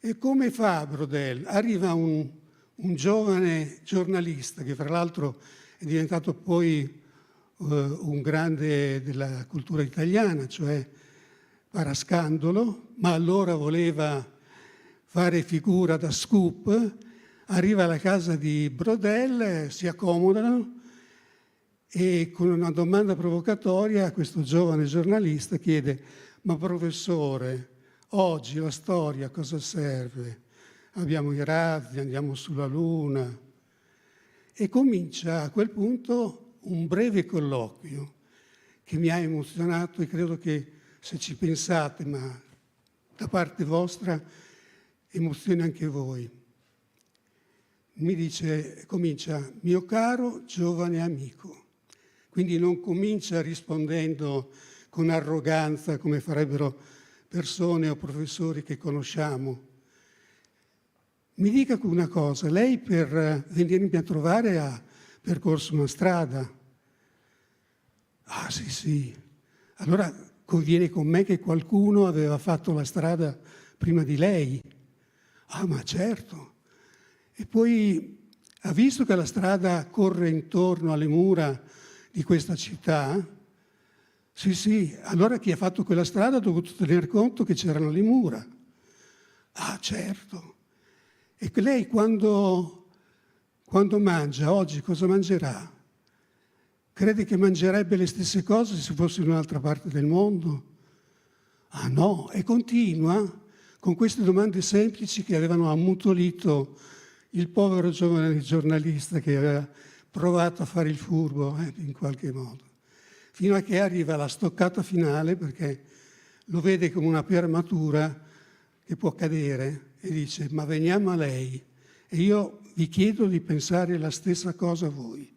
E come fa Braudel? Arriva un giovane giornalista, che fra l'altro è diventato poi un grande della cultura italiana, cioè Parascandolo, ma allora voleva fare figura da scoop, arriva alla casa di Braudel, si accomodano e con una domanda provocatoria questo giovane giornalista chiede: ma professore, oggi la storia a cosa serve? Abbiamo i razzi, andiamo sulla Luna. E comincia a quel punto un breve colloquio che mi ha emozionato e credo che, se ci pensate, ma da parte vostra, emozioni anche voi. Mi dice, comincia: mio caro giovane amico. Quindi non comincia rispondendo con arroganza come farebbero persone o professori che conosciamo. Mi dica una cosa: lei per venirmi a trovare ha percorso una strada? Ah sì, sì. Allora conviene con me che qualcuno aveva fatto la strada prima di lei. Ah, ma certo. E poi ha visto che la strada corre intorno alle mura di questa città? Sì, sì. Allora chi ha fatto quella strada ha dovuto tener conto che c'erano le mura. Ah, certo. E lei quando mangia, oggi cosa mangerà? Crede che mangerebbe le stesse cose se fosse in un'altra parte del mondo? Ah no, e continua con queste domande semplici che avevano ammutolito il povero giovane giornalista che aveva provato a fare il furbo in qualche modo, fino a che arriva alla stoccata finale, perché lo vede come una pera matura che può cadere, e dice: ma veniamo a lei e io vi chiedo di pensare la stessa cosa a voi.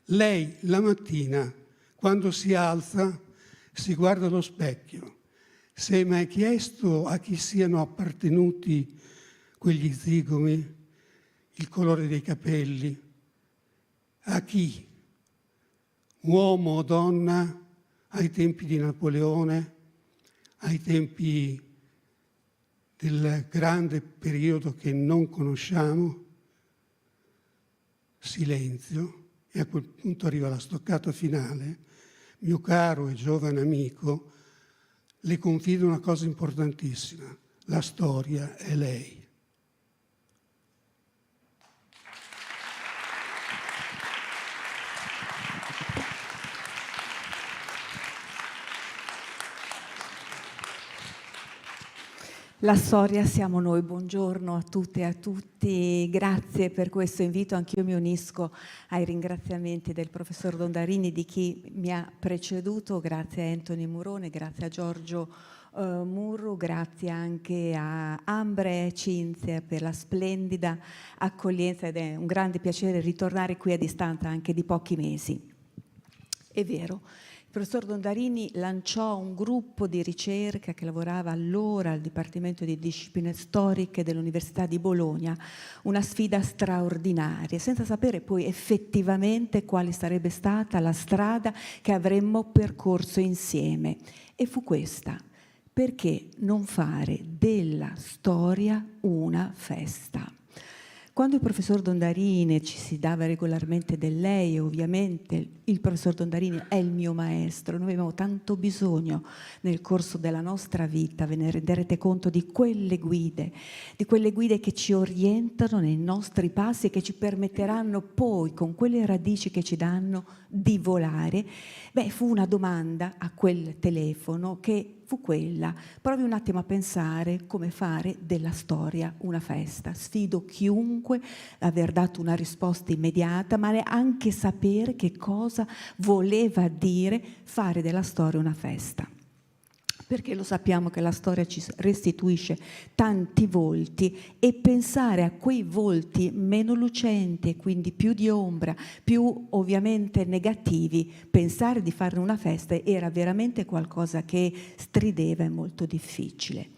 Lei la mattina, quando si alza, si guarda allo specchio. Si è mai chiesto a chi siano appartenuti quegli zigomi? il colore dei capelli, a chi, uomo o donna, ai tempi di Napoleone, ai tempi del grande periodo che non conosciamo, silenzio, e a quel punto arriva la stoccata finale. Mio caro e giovane amico, le confido una cosa importantissima: la storia è lei. La storia siamo noi. Buongiorno a tutte e a tutti, grazie per questo invito. Anch'io mi unisco ai ringraziamenti del professor Dondarini, di chi mi ha preceduto, grazie a Anthony Murone, grazie a Giorgio Murru, grazie anche a Ambre e Cinzia per la splendida accoglienza, ed è un grande piacere ritornare qui a distanza anche di pochi mesi. È vero. Il professor Dondarini lanciò un gruppo di ricerca che lavorava allora al Dipartimento di Discipline Storiche dell'Università di Bologna, una sfida straordinaria, senza sapere poi effettivamente quale sarebbe stata la strada che avremmo percorso insieme. E fu questa: perché non fare della storia una festa? Quando il professor Dondarini ci si dava regolarmente del lei, ovviamente il professor Dondarini è il mio maestro, noi abbiamo tanto bisogno nel corso della nostra vita, ve ne renderete conto, di quelle guide che ci orientano nei nostri passi e che ci permetteranno poi, con quelle radici che ci danno, di volare. Fu una domanda a quel telefono che fu quella: provi un attimo a pensare come fare della storia una festa. Sfido chiunque a aver dato una risposta immediata, ma anche sapere che cosa voleva dire fare della storia una festa. Perché lo sappiamo che la storia ci restituisce tanti volti, e pensare a quei volti meno lucenti e quindi più di ombra, più ovviamente negativi, pensare di farne una festa era veramente qualcosa che strideva e molto difficile.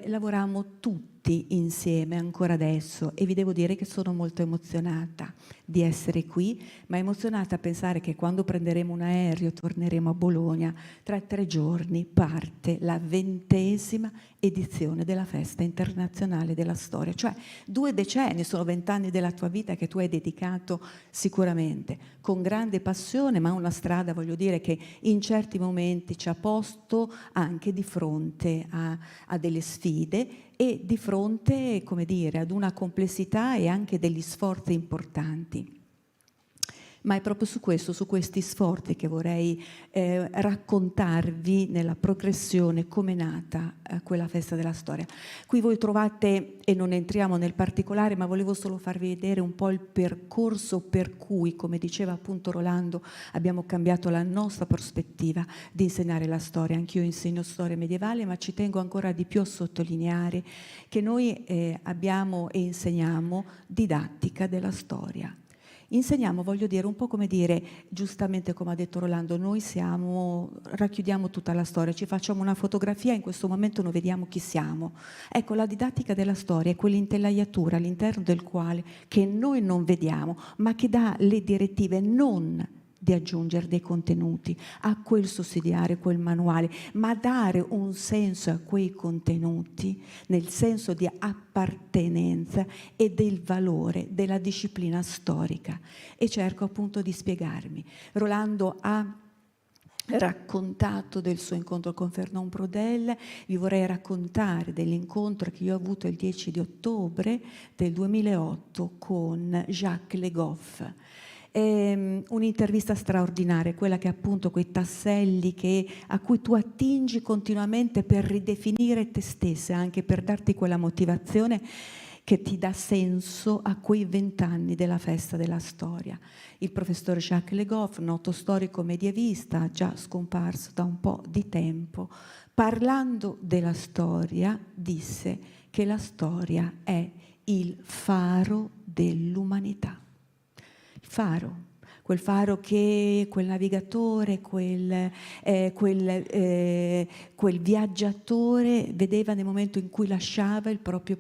Lavorammo tutti insieme ancora adesso, e vi devo dire che sono molto emozionata di essere qui, ma emozionata a pensare che quando prenderemo un aereo torneremo a Bologna, tra 3 giorni parte la 20ª edizione della Festa Internazionale della Storia, cioè 2 decenni, sono 20 anni della tua vita che tu hai dedicato sicuramente con grande passione, ma una strada, voglio dire, che in certi momenti ci ha posto anche di fronte a delle sfide e di fronte, come dire, ad una complessità e anche degli sforzi importanti. Ma è proprio su questo, su questi sforzi, che vorrei raccontarvi nella progressione come è nata quella Festa della Storia. Qui voi trovate, e non entriamo nel particolare, ma volevo solo farvi vedere un po' il percorso per cui, come diceva appunto Rolando, abbiamo cambiato la nostra prospettiva di insegnare la storia. Anch'io insegno storia medievale, ma ci tengo ancora di più a sottolineare che noi abbiamo e insegniamo didattica della storia. Insegniamo, voglio dire, un po' come dire, giustamente come ha detto Rolando, noi racchiudiamo tutta la storia, ci facciamo una fotografia, in questo momento noi vediamo chi siamo. Ecco, la didattica della storia è quell'intelaiatura all'interno del quale, che noi non vediamo, ma che dà le direttive non di aggiungere dei contenuti a quel sussidiario, quel manuale, ma dare un senso a quei contenuti, nel senso di appartenenza e del valore della disciplina storica. E cerco appunto di spiegarmi. Rolando ha raccontato del suo incontro con Fernand Braudel, vi vorrei raccontare dell'incontro che io ho avuto il 10 di ottobre del 2008 con Jacques Le Goff. Un'intervista straordinaria, quella che appunto quei tasselli a cui tu attingi continuamente per ridefinire te stessa, anche per darti quella motivazione che ti dà senso a quei 20 anni della Festa della Storia. Il professor Jacques Le Goff, noto storico medievista, già scomparso da un po' di tempo, parlando della storia, disse che la storia è il faro dell'umanità. Faro, quel faro che quel navigatore, quel viaggiatore vedeva nel momento in cui lasciava il proprio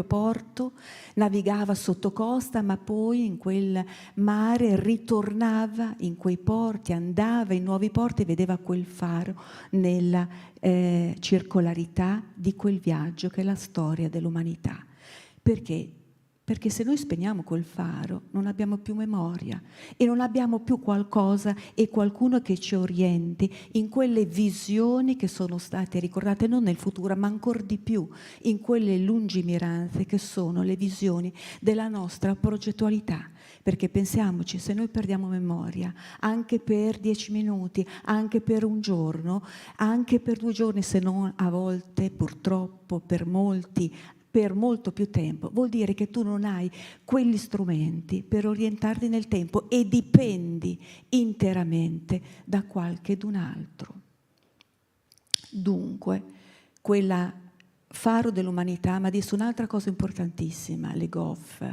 porto, navigava sotto costa, ma poi in quel mare ritornava in quei porti, andava in nuovi porti e vedeva quel faro nella circolarità di quel viaggio che è la storia dell'umanità. Perché? Perché se noi spegniamo quel faro non abbiamo più memoria e non abbiamo più qualcosa e qualcuno che ci orienti in quelle visioni che sono state ricordate non nel futuro ma ancora di più in quelle lungimiranze che sono le visioni della nostra progettualità. Perché pensiamoci, se noi perdiamo memoria anche per 10 minuti, anche per un giorno, anche per 2 giorni, se non a volte purtroppo per molti per molto più tempo, vuol dire che tu non hai quegli strumenti per orientarti nel tempo e dipendi interamente da qualchedun altro. Dunque, quella faro dell'umanità, ma disse un'altra cosa importantissima, Le Goff,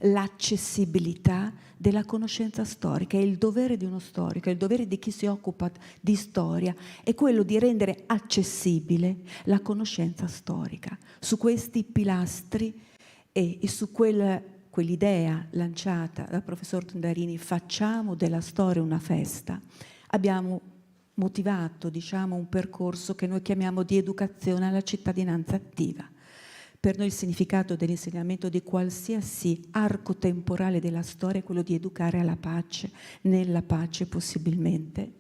l'accessibilità della conoscenza storica. È il dovere di uno storico, è il dovere di chi si occupa di storia, è quello di rendere accessibile la conoscenza storica. Su questi pilastri e su quell'idea lanciata dal professor Dondarini, facciamo della storia una festa, abbiamo motivato, un percorso che noi chiamiamo di educazione alla cittadinanza attiva. Per noi il significato dell'insegnamento di qualsiasi arco temporale della storia è quello di educare alla pace, nella pace possibilmente,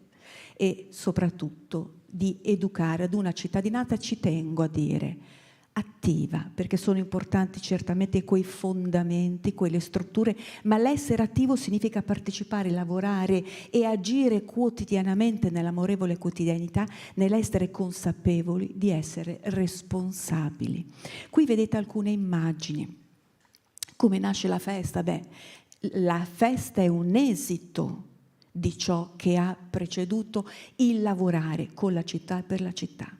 e soprattutto di educare ad una cittadinanza, ci tengo a dire, attiva, perché sono importanti certamente quei fondamenti, quelle strutture, ma l'essere attivo significa partecipare, lavorare e agire quotidianamente nell'amorevole quotidianità, nell'essere consapevoli di essere responsabili. Qui vedete alcune immagini. Come nasce la festa? La festa è un esito di ciò che ha preceduto il lavorare con la città e per la città.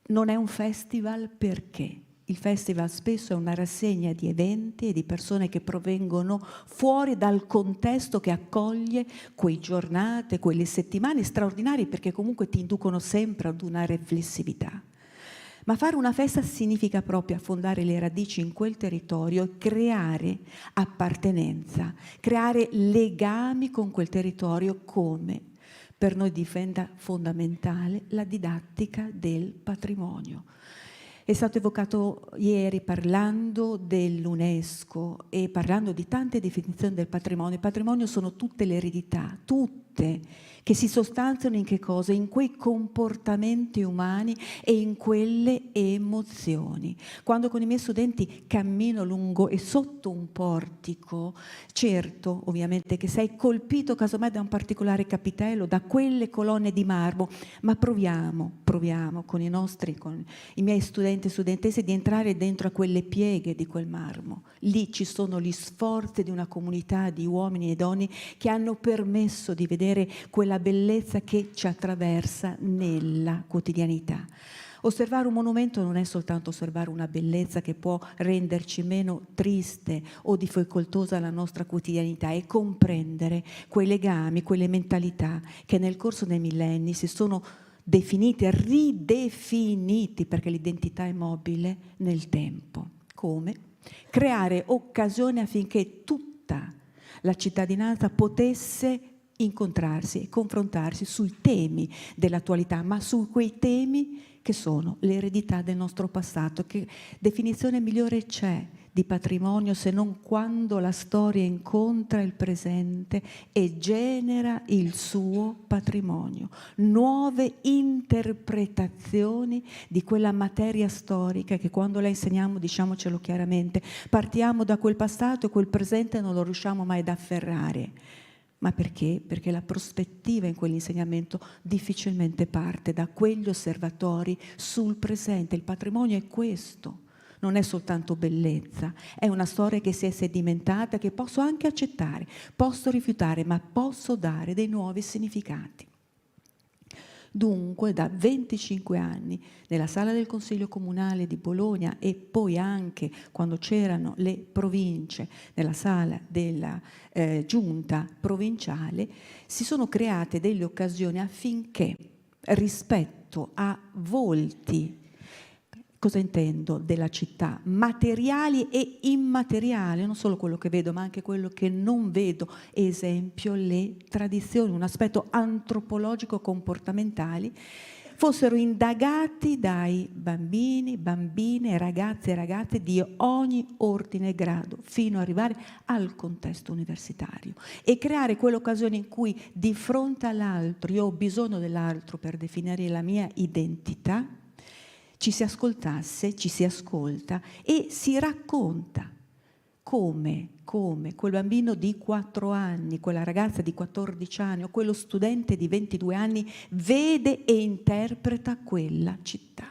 Non è un festival perché il festival spesso è una rassegna di eventi e di persone che provengono fuori dal contesto che accoglie quelle giornate, quelle settimane straordinarie, perché comunque ti inducono sempre ad una riflessività. Ma fare una festa significa proprio affondare le radici in quel territorio e creare appartenenza, creare legami con quel territorio. Come? Per noi diventa fondamentale la didattica del patrimonio. È stato evocato ieri parlando dell'UNESCO e parlando di tante definizioni del patrimonio. Il patrimonio sono tutte le eredità, tutte, che si sostanziano in che cosa? In quei comportamenti umani e in quelle emozioni. Quando con i miei studenti cammino lungo e sotto un portico, certo, ovviamente, che sei colpito casomai da un particolare capitello, da quelle colonne di marmo, ma proviamo con i miei studenti e studentesse di entrare dentro a quelle pieghe di quel marmo. Lì ci sono gli sforzi di una comunità di uomini e donne che hanno permesso di vedere quella bellezza che ci attraversa nella quotidianità. Osservare un monumento non è soltanto osservare una bellezza che può renderci meno triste o difficoltosa la nostra quotidianità, è comprendere quei legami, quelle mentalità che nel corso dei millenni si sono definiti e ridefiniti, perché l'identità è mobile nel tempo. Come? Creare occasioni affinché tutta la cittadinanza potesse incontrarsi e confrontarsi sui temi dell'attualità, ma su quei temi che sono l'eredità del nostro passato. Che definizione migliore c'è di patrimonio se non quando la storia incontra il presente e genera il suo patrimonio, nuove interpretazioni di quella materia storica che quando la insegniamo, diciamocelo chiaramente, partiamo da quel passato e quel presente non lo riusciamo mai ad afferrare. Ma perché? Perché la prospettiva in quell'insegnamento difficilmente parte da quegli osservatori sul presente. Il patrimonio è questo, non è soltanto bellezza, è una storia che si è sedimentata, che posso anche accettare, posso rifiutare, ma posso dare dei nuovi significati. Dunque, da 25 anni, nella sala del Consiglio Comunale di Bologna e poi anche quando c'erano le province, nella sala della Giunta provinciale, si sono create delle occasioni affinché rispetto a volti, cosa intendo della città, materiali e immateriali, non solo quello che vedo ma anche quello che non vedo, esempio le tradizioni, un aspetto antropologico comportamentali, fossero indagati dai bambini, bambine, ragazzi e ragazze di ogni ordine e grado, fino ad arrivare al contesto universitario, e creare quell'occasione in cui di fronte all'altro, io ho bisogno dell'altro per definire la mia identità, ci si ascoltasse, ci si ascolta e si racconta come quel bambino di 4 anni, quella ragazza di 14 anni o quello studente di 22 anni vede e interpreta quella città.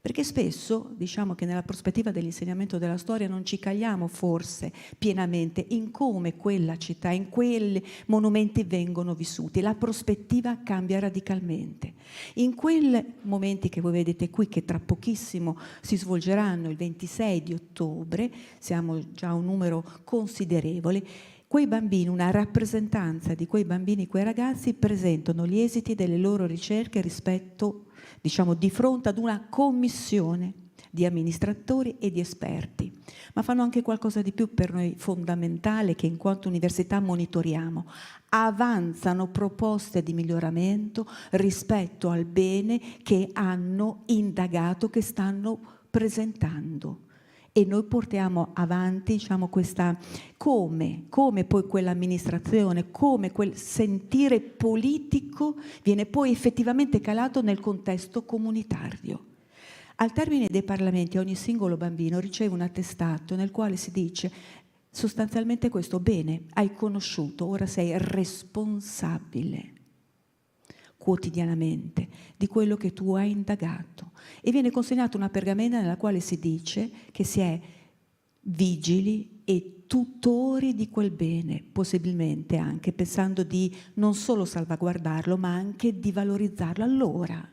Perché spesso diciamo che nella prospettiva dell'insegnamento della storia non ci cagliamo forse pienamente in come quella città, in quei monumenti vengono vissuti. La prospettiva cambia radicalmente. In quei momenti che voi vedete qui, che tra pochissimo si svolgeranno il 26 di ottobre, siamo già a un numero considerevole, quei bambini, una rappresentanza di quei bambini, quei ragazzi presentano gli esiti delle loro ricerche rispetto, diciamo, di fronte ad una commissione di amministratori e di esperti, ma fanno anche qualcosa di più per noi fondamentale che in quanto università monitoriamo. Avanzano proposte di miglioramento rispetto al bene che hanno indagato, che stanno presentando. E noi portiamo avanti, diciamo, questa come poi quell'amministrazione, come quel sentire politico viene poi effettivamente calato nel contesto comunitario. Al termine dei parlamenti ogni singolo bambino riceve un attestato nel quale si dice sostanzialmente questo: bene, hai conosciuto, ora sei responsabile quotidianamente di quello che tu hai indagato, e viene consegnata una pergamena nella quale si dice che si è vigili e tutori di quel bene, possibilmente anche pensando di non solo salvaguardarlo ma anche di valorizzarlo. Allora,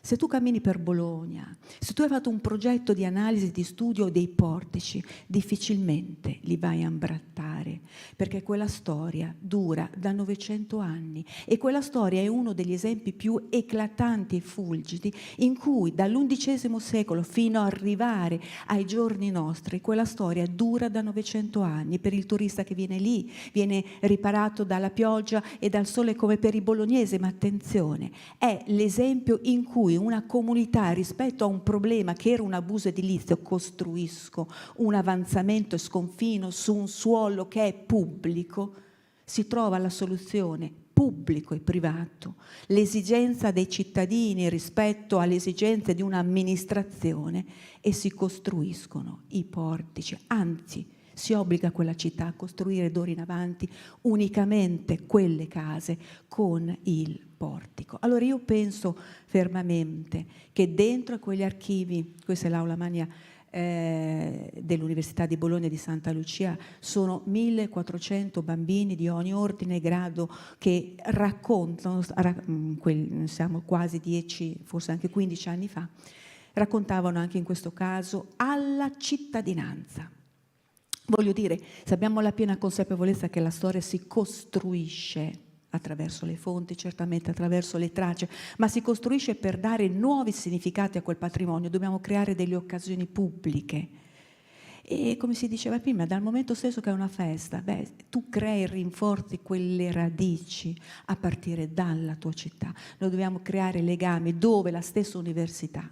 se tu cammini per Bologna, se tu hai fatto un progetto di analisi, di studio dei portici, difficilmente li vai a imbrattare, perché quella storia dura da 900 anni e quella storia è uno degli esempi più eclatanti e fulgidi in cui dall'undicesimo secolo fino ad arrivare ai giorni nostri quella storia dura da 900 anni. Per il turista che viene lì viene riparato dalla pioggia e dal sole come per i bolognesi, ma attenzione, è l'esempio in cui una comunità rispetto a un problema che era un abuso edilizio, costruisco un avanzamento e sconfino su un suolo che è pubblico, si trova la soluzione pubblico e privato, l'esigenza dei cittadini rispetto alle esigenze di un'amministrazione, e si costruiscono i portici, anzi si obbliga quella città a costruire d'ora in avanti unicamente quelle case con il portico. Allora io penso fermamente che dentro a quegli archivi, questa è l'aula magna dell'Università di Bologna di Santa Lucia, sono 1400 bambini di ogni ordine e grado che raccontano, siamo quasi 10, forse anche 15 anni fa, raccontavano anche in questo caso alla cittadinanza. Voglio dire, se abbiamo la piena consapevolezza che la storia si costruisce attraverso le fonti, certamente attraverso le tracce, ma si costruisce per dare nuovi significati a quel patrimonio, dobbiamo creare delle occasioni pubbliche. E come si diceva prima, dal momento stesso che è una festa, tu crei e rinforzi quelle radici a partire dalla tua città. Noi dobbiamo creare legami dove la stessa università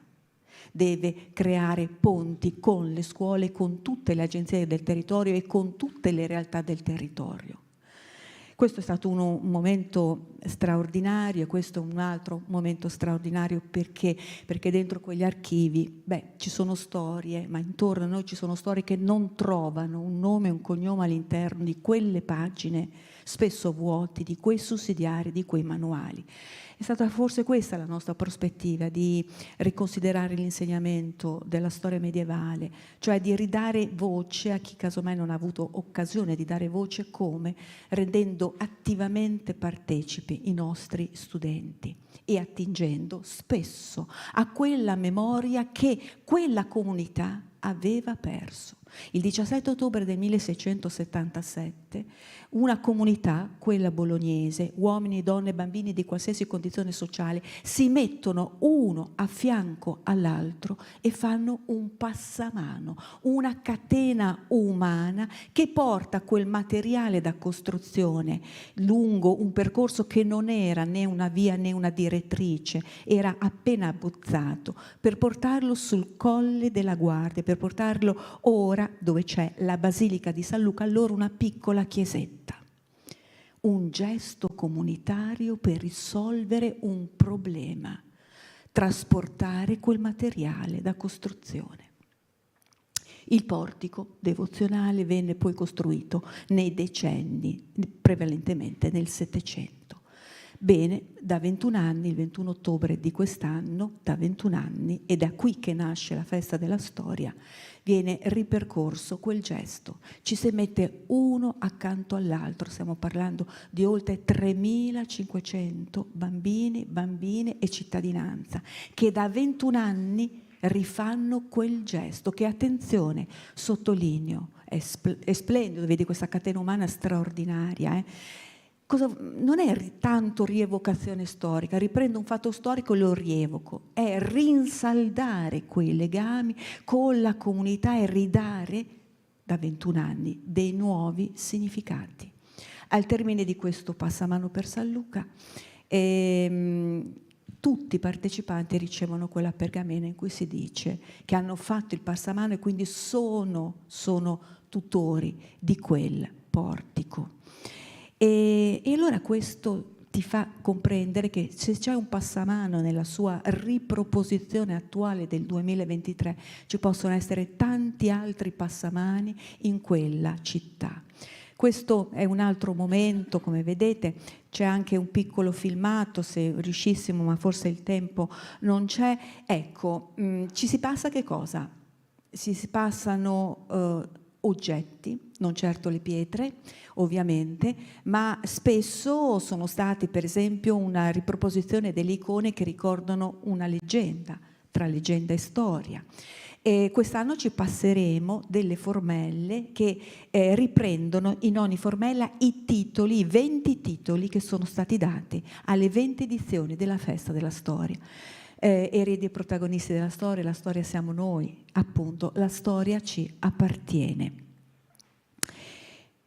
deve creare ponti con le scuole, con tutte le agenzie del territorio e con tutte le realtà del territorio. Questo è stato un momento straordinario, e questo è un altro momento straordinario perché dentro quegli archivi ci sono storie, ma intorno a noi ci sono storie che non trovano un nome e un cognome all'interno di quelle pagine spesso vuoti di quei sussidiari, di quei manuali. È stata forse questa la nostra prospettiva, di riconsiderare l'insegnamento della storia medievale, cioè di ridare voce a chi casomai non ha avuto occasione di dare voce, come? Rendendo attivamente partecipi i nostri studenti e attingendo spesso a quella memoria che quella comunità aveva perso. Il 17 ottobre del 1677 una comunità, quella bolognese, uomini, donne, bambini di qualsiasi condizione sociale, si mettono uno a fianco all'altro e fanno un passamano, una catena umana che porta quel materiale da costruzione lungo un percorso che non era né una via né una direttrice, era appena abbozzato, per portarlo sul Colle della Guardia, per portarlo ora dove c'è la Basilica di San Luca, allora una piccola chiesetta. Un gesto comunitario per risolvere un problema, trasportare quel materiale da costruzione. Il portico devozionale venne poi costruito nei decenni, prevalentemente nel Settecento. Bene, da 21 anni, il 21 ottobre di quest'anno, da 21 anni, ed è da qui che nasce la festa della storia, viene ripercorso quel gesto. Ci si mette uno accanto all'altro, stiamo parlando di oltre 3.500 bambini, bambine e cittadinanza, che da 21 anni rifanno quel gesto, che, attenzione, sottolineo, è splendido, vedi questa catena umana straordinaria, non è tanto rievocazione storica, riprendo un fatto storico e lo rievoco, è rinsaldare quei legami con la comunità e ridare da 21 anni dei nuovi significati. Al termine di questo passamano per San Luca, tutti i partecipanti ricevono quella pergamena in cui si dice che hanno fatto il passamano e quindi sono tutori di quel portico. E allora questo ti fa comprendere che se c'è un passamano nella sua riproposizione attuale del 2023, ci possono essere tanti altri passamani in quella città. Questo è un altro momento, come vedete, c'è anche un piccolo filmato, se riuscissimo, ma forse il tempo non c'è. Ecco, ci si passa che cosa? Si passano oggetti, non certo le pietre, ovviamente, ma spesso sono stati, per esempio, una riproposizione delle icone che ricordano una leggenda, tra leggenda e storia. E quest'anno ci passeremo delle formelle che riprendono in ogni formella i titoli, i 20 titoli che sono stati dati alle 20 edizioni della Festa della Storia. Eredi e protagonisti della storia, la storia siamo noi, appunto, la storia ci appartiene.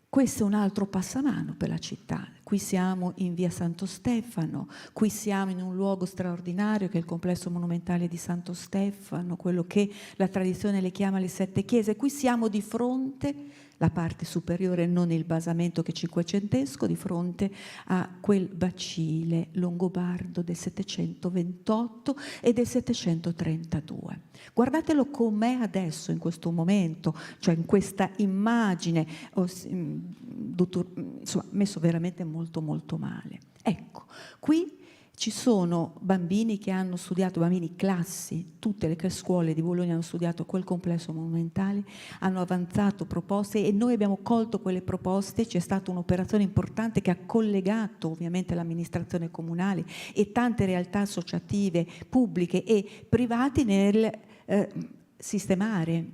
Questo è un altro passamano per la città. Qui siamo in via Santo Stefano, qui siamo in un luogo straordinario che è il complesso monumentale di Santo Stefano, quello che la tradizione le chiama le 7 chiese. Qui siamo di fronte, la parte superiore, non il basamento che è cinquecentesco, di fronte a quel bacile longobardo del 728 e del 732. Guardatelo com'è adesso, in questo momento, cioè in questa immagine, insomma, messo veramente molto molto male. Ecco, qui ci sono bambini che hanno studiato, bambini classi, tutte le scuole di Bologna hanno studiato quel complesso monumentale, hanno avanzato proposte e noi abbiamo colto quelle proposte. C'è stata un'operazione importante che ha collegato ovviamente l'amministrazione comunale e tante realtà associative pubbliche e private nel sistemare,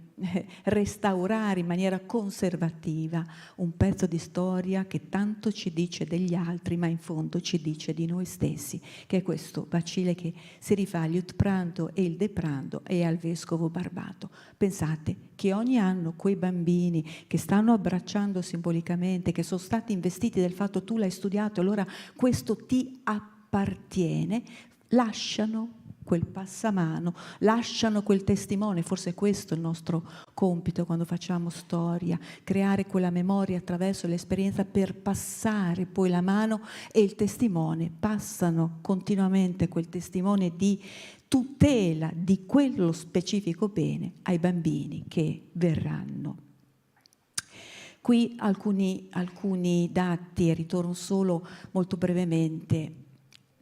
restaurare in maniera conservativa un pezzo di storia che tanto ci dice degli altri, ma in fondo ci dice di noi stessi, che è questo bacile che si rifà agli Utprando e il Deprando e al vescovo Barbato. Pensate che ogni anno quei bambini che stanno abbracciando simbolicamente, che sono stati investiti del fatto tu l'hai studiato, allora questo ti appartiene, lasciano quel passamano, lasciano quel testimone. Forse questo è il nostro compito quando facciamo storia, creare quella memoria attraverso l'esperienza per passare poi la mano e il testimone, passano continuamente quel testimone di tutela di quello specifico bene ai bambini che verranno. Qui alcuni dati, e ritorno solo molto brevemente.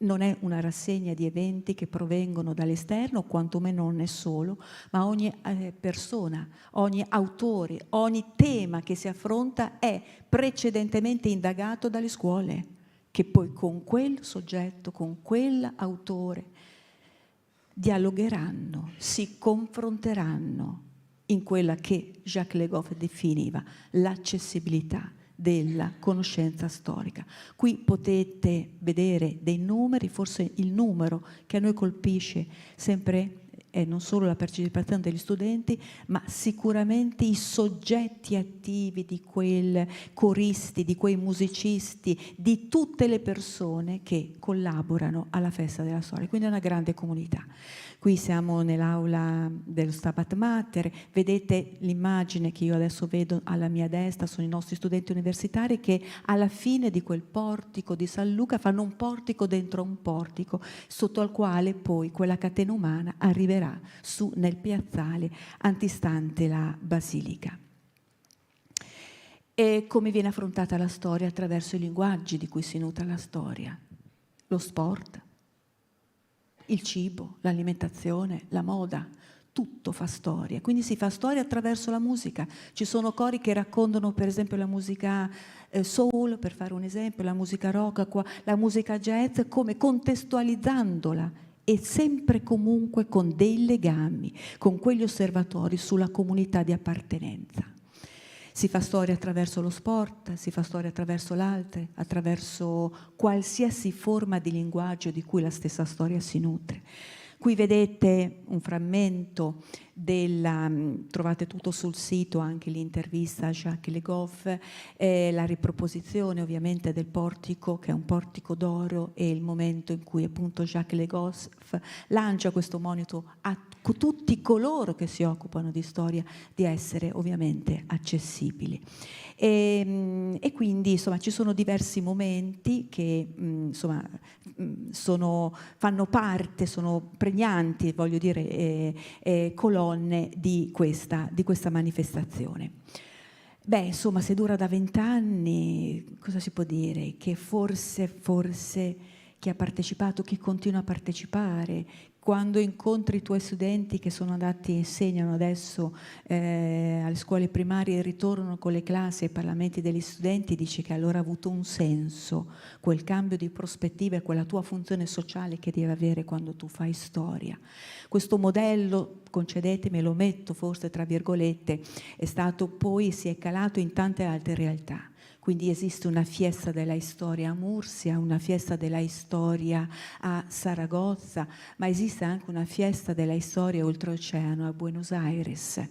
Non è una rassegna di eventi che provengono dall'esterno, quantomeno non è solo, ma ogni persona, ogni autore, ogni tema che si affronta è precedentemente indagato dalle scuole, che poi con quel soggetto, con quell'autore, dialogheranno, si confronteranno in quella che Jacques Le Goff definiva l'accessibilità della conoscenza storica. Qui potete vedere dei numeri, forse il numero che a noi colpisce sempre è non solo la partecipazione degli studenti, ma sicuramente i soggetti attivi di quei coristi, di quei musicisti, di tutte le persone che collaborano alla festa della storia. Quindi è una grande comunità. Qui siamo nell'aula dello Stabat Mater, vedete l'immagine che io adesso vedo alla mia destra, sono i nostri studenti universitari che alla fine di quel portico di San Luca fanno un portico dentro un portico, sotto al quale poi quella catena umana arriverà su nel piazzale antistante la basilica. E come viene affrontata la storia? Attraverso i linguaggi di cui si nutre la storia, lo sport, il cibo, l'alimentazione, la moda, tutto fa storia. Quindi si fa storia attraverso la musica. Ci sono cori che raccontano per esempio la musica soul, per fare un esempio, la musica rock, la musica jazz, come contestualizzandola e sempre comunque con dei legami, con quegli osservatori sulla comunità di appartenenza. Si fa storia attraverso lo sport, si fa storia attraverso l'arte, attraverso qualsiasi forma di linguaggio di cui la stessa storia si nutre. Qui vedete un frammento trovate tutto sul sito, anche l'intervista a Jacques Le Goff, la riproposizione ovviamente del portico, che è un portico d'oro, e il momento in cui appunto Jacques Le Goff lancia questo monito a tutti coloro che si occupano di storia di essere ovviamente accessibili. E quindi insomma ci sono diversi momenti che insomma fanno parte, sono pregnanti, voglio dire, colonne di questa manifestazione. Beh, insomma, se dura da 20 anni, cosa si può dire? Che forse chi ha partecipato, chi continua a partecipare, quando incontri i tuoi studenti che sono andati e insegnano adesso alle scuole primarie e ritornano con le classi ai parlamenti degli studenti, dici che allora ha avuto un senso quel cambio di prospettiva e quella tua funzione sociale che devi avere quando tu fai storia. Questo modello, concedetemi, lo metto forse tra virgolette, è stato poi, si è calato in tante altre realtà. Quindi esiste una fiesta della storia a Murcia, una fiesta della storia a Saragozza, ma esiste anche una fiesta della storia oltreoceano a Buenos Aires.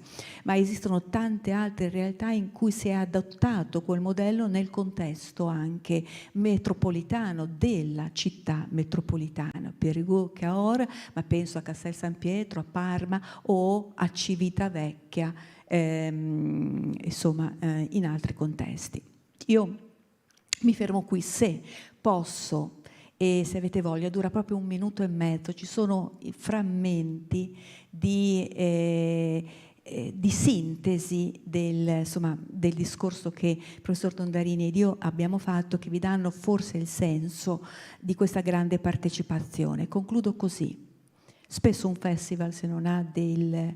Ma esistono tante altre realtà in cui si è adottato quel modello nel contesto anche metropolitano della città metropolitana, Périgueux, Cahors, ma penso a Castel San Pietro, a Parma o a Civitavecchia, insomma, in altri contesti. Io mi fermo qui, se posso, e se avete voglia, dura proprio 1 minuto e mezzo, ci sono frammenti di sintesi del discorso che il professor Dondarini ed io abbiamo fatto, che vi danno forse il senso di questa grande partecipazione. Concludo così. Spesso un festival, se non ha delle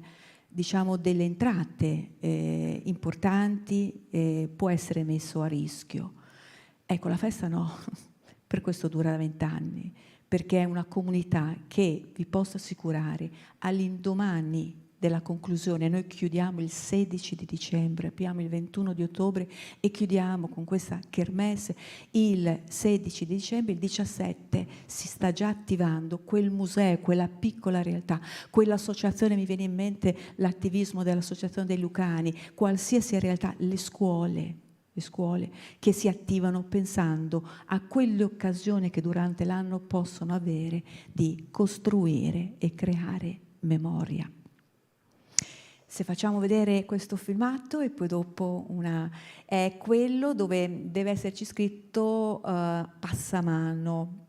entrate importanti, può essere messo a rischio. Ecco, la festa no, per questo dura 20 anni, perché è una comunità che, vi posso assicurare, all'indomani della conclusione, noi chiudiamo il 16 di dicembre, apriamo il 21 di ottobre e chiudiamo con questa kermesse il 16 di dicembre, il 17 si sta già attivando quel museo, quella piccola realtà, quell'associazione, mi viene in mente l'attivismo dell'associazione dei Lucani, qualsiasi realtà, le scuole che si attivano pensando a quelle occasioni che durante l'anno possono avere di costruire e creare memoria. Se facciamo vedere questo filmato e poi dopo è quello dove deve esserci scritto passamano.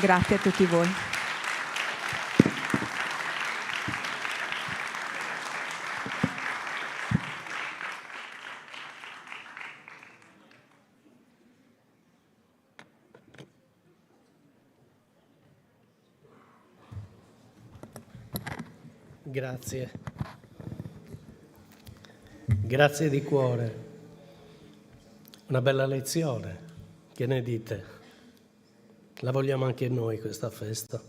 Grazie a tutti voi. Grazie. Grazie di cuore. Una bella lezione. Che ne dite? La vogliamo anche noi questa festa.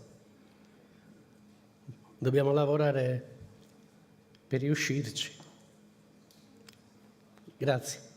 Dobbiamo lavorare per riuscirci. Grazie.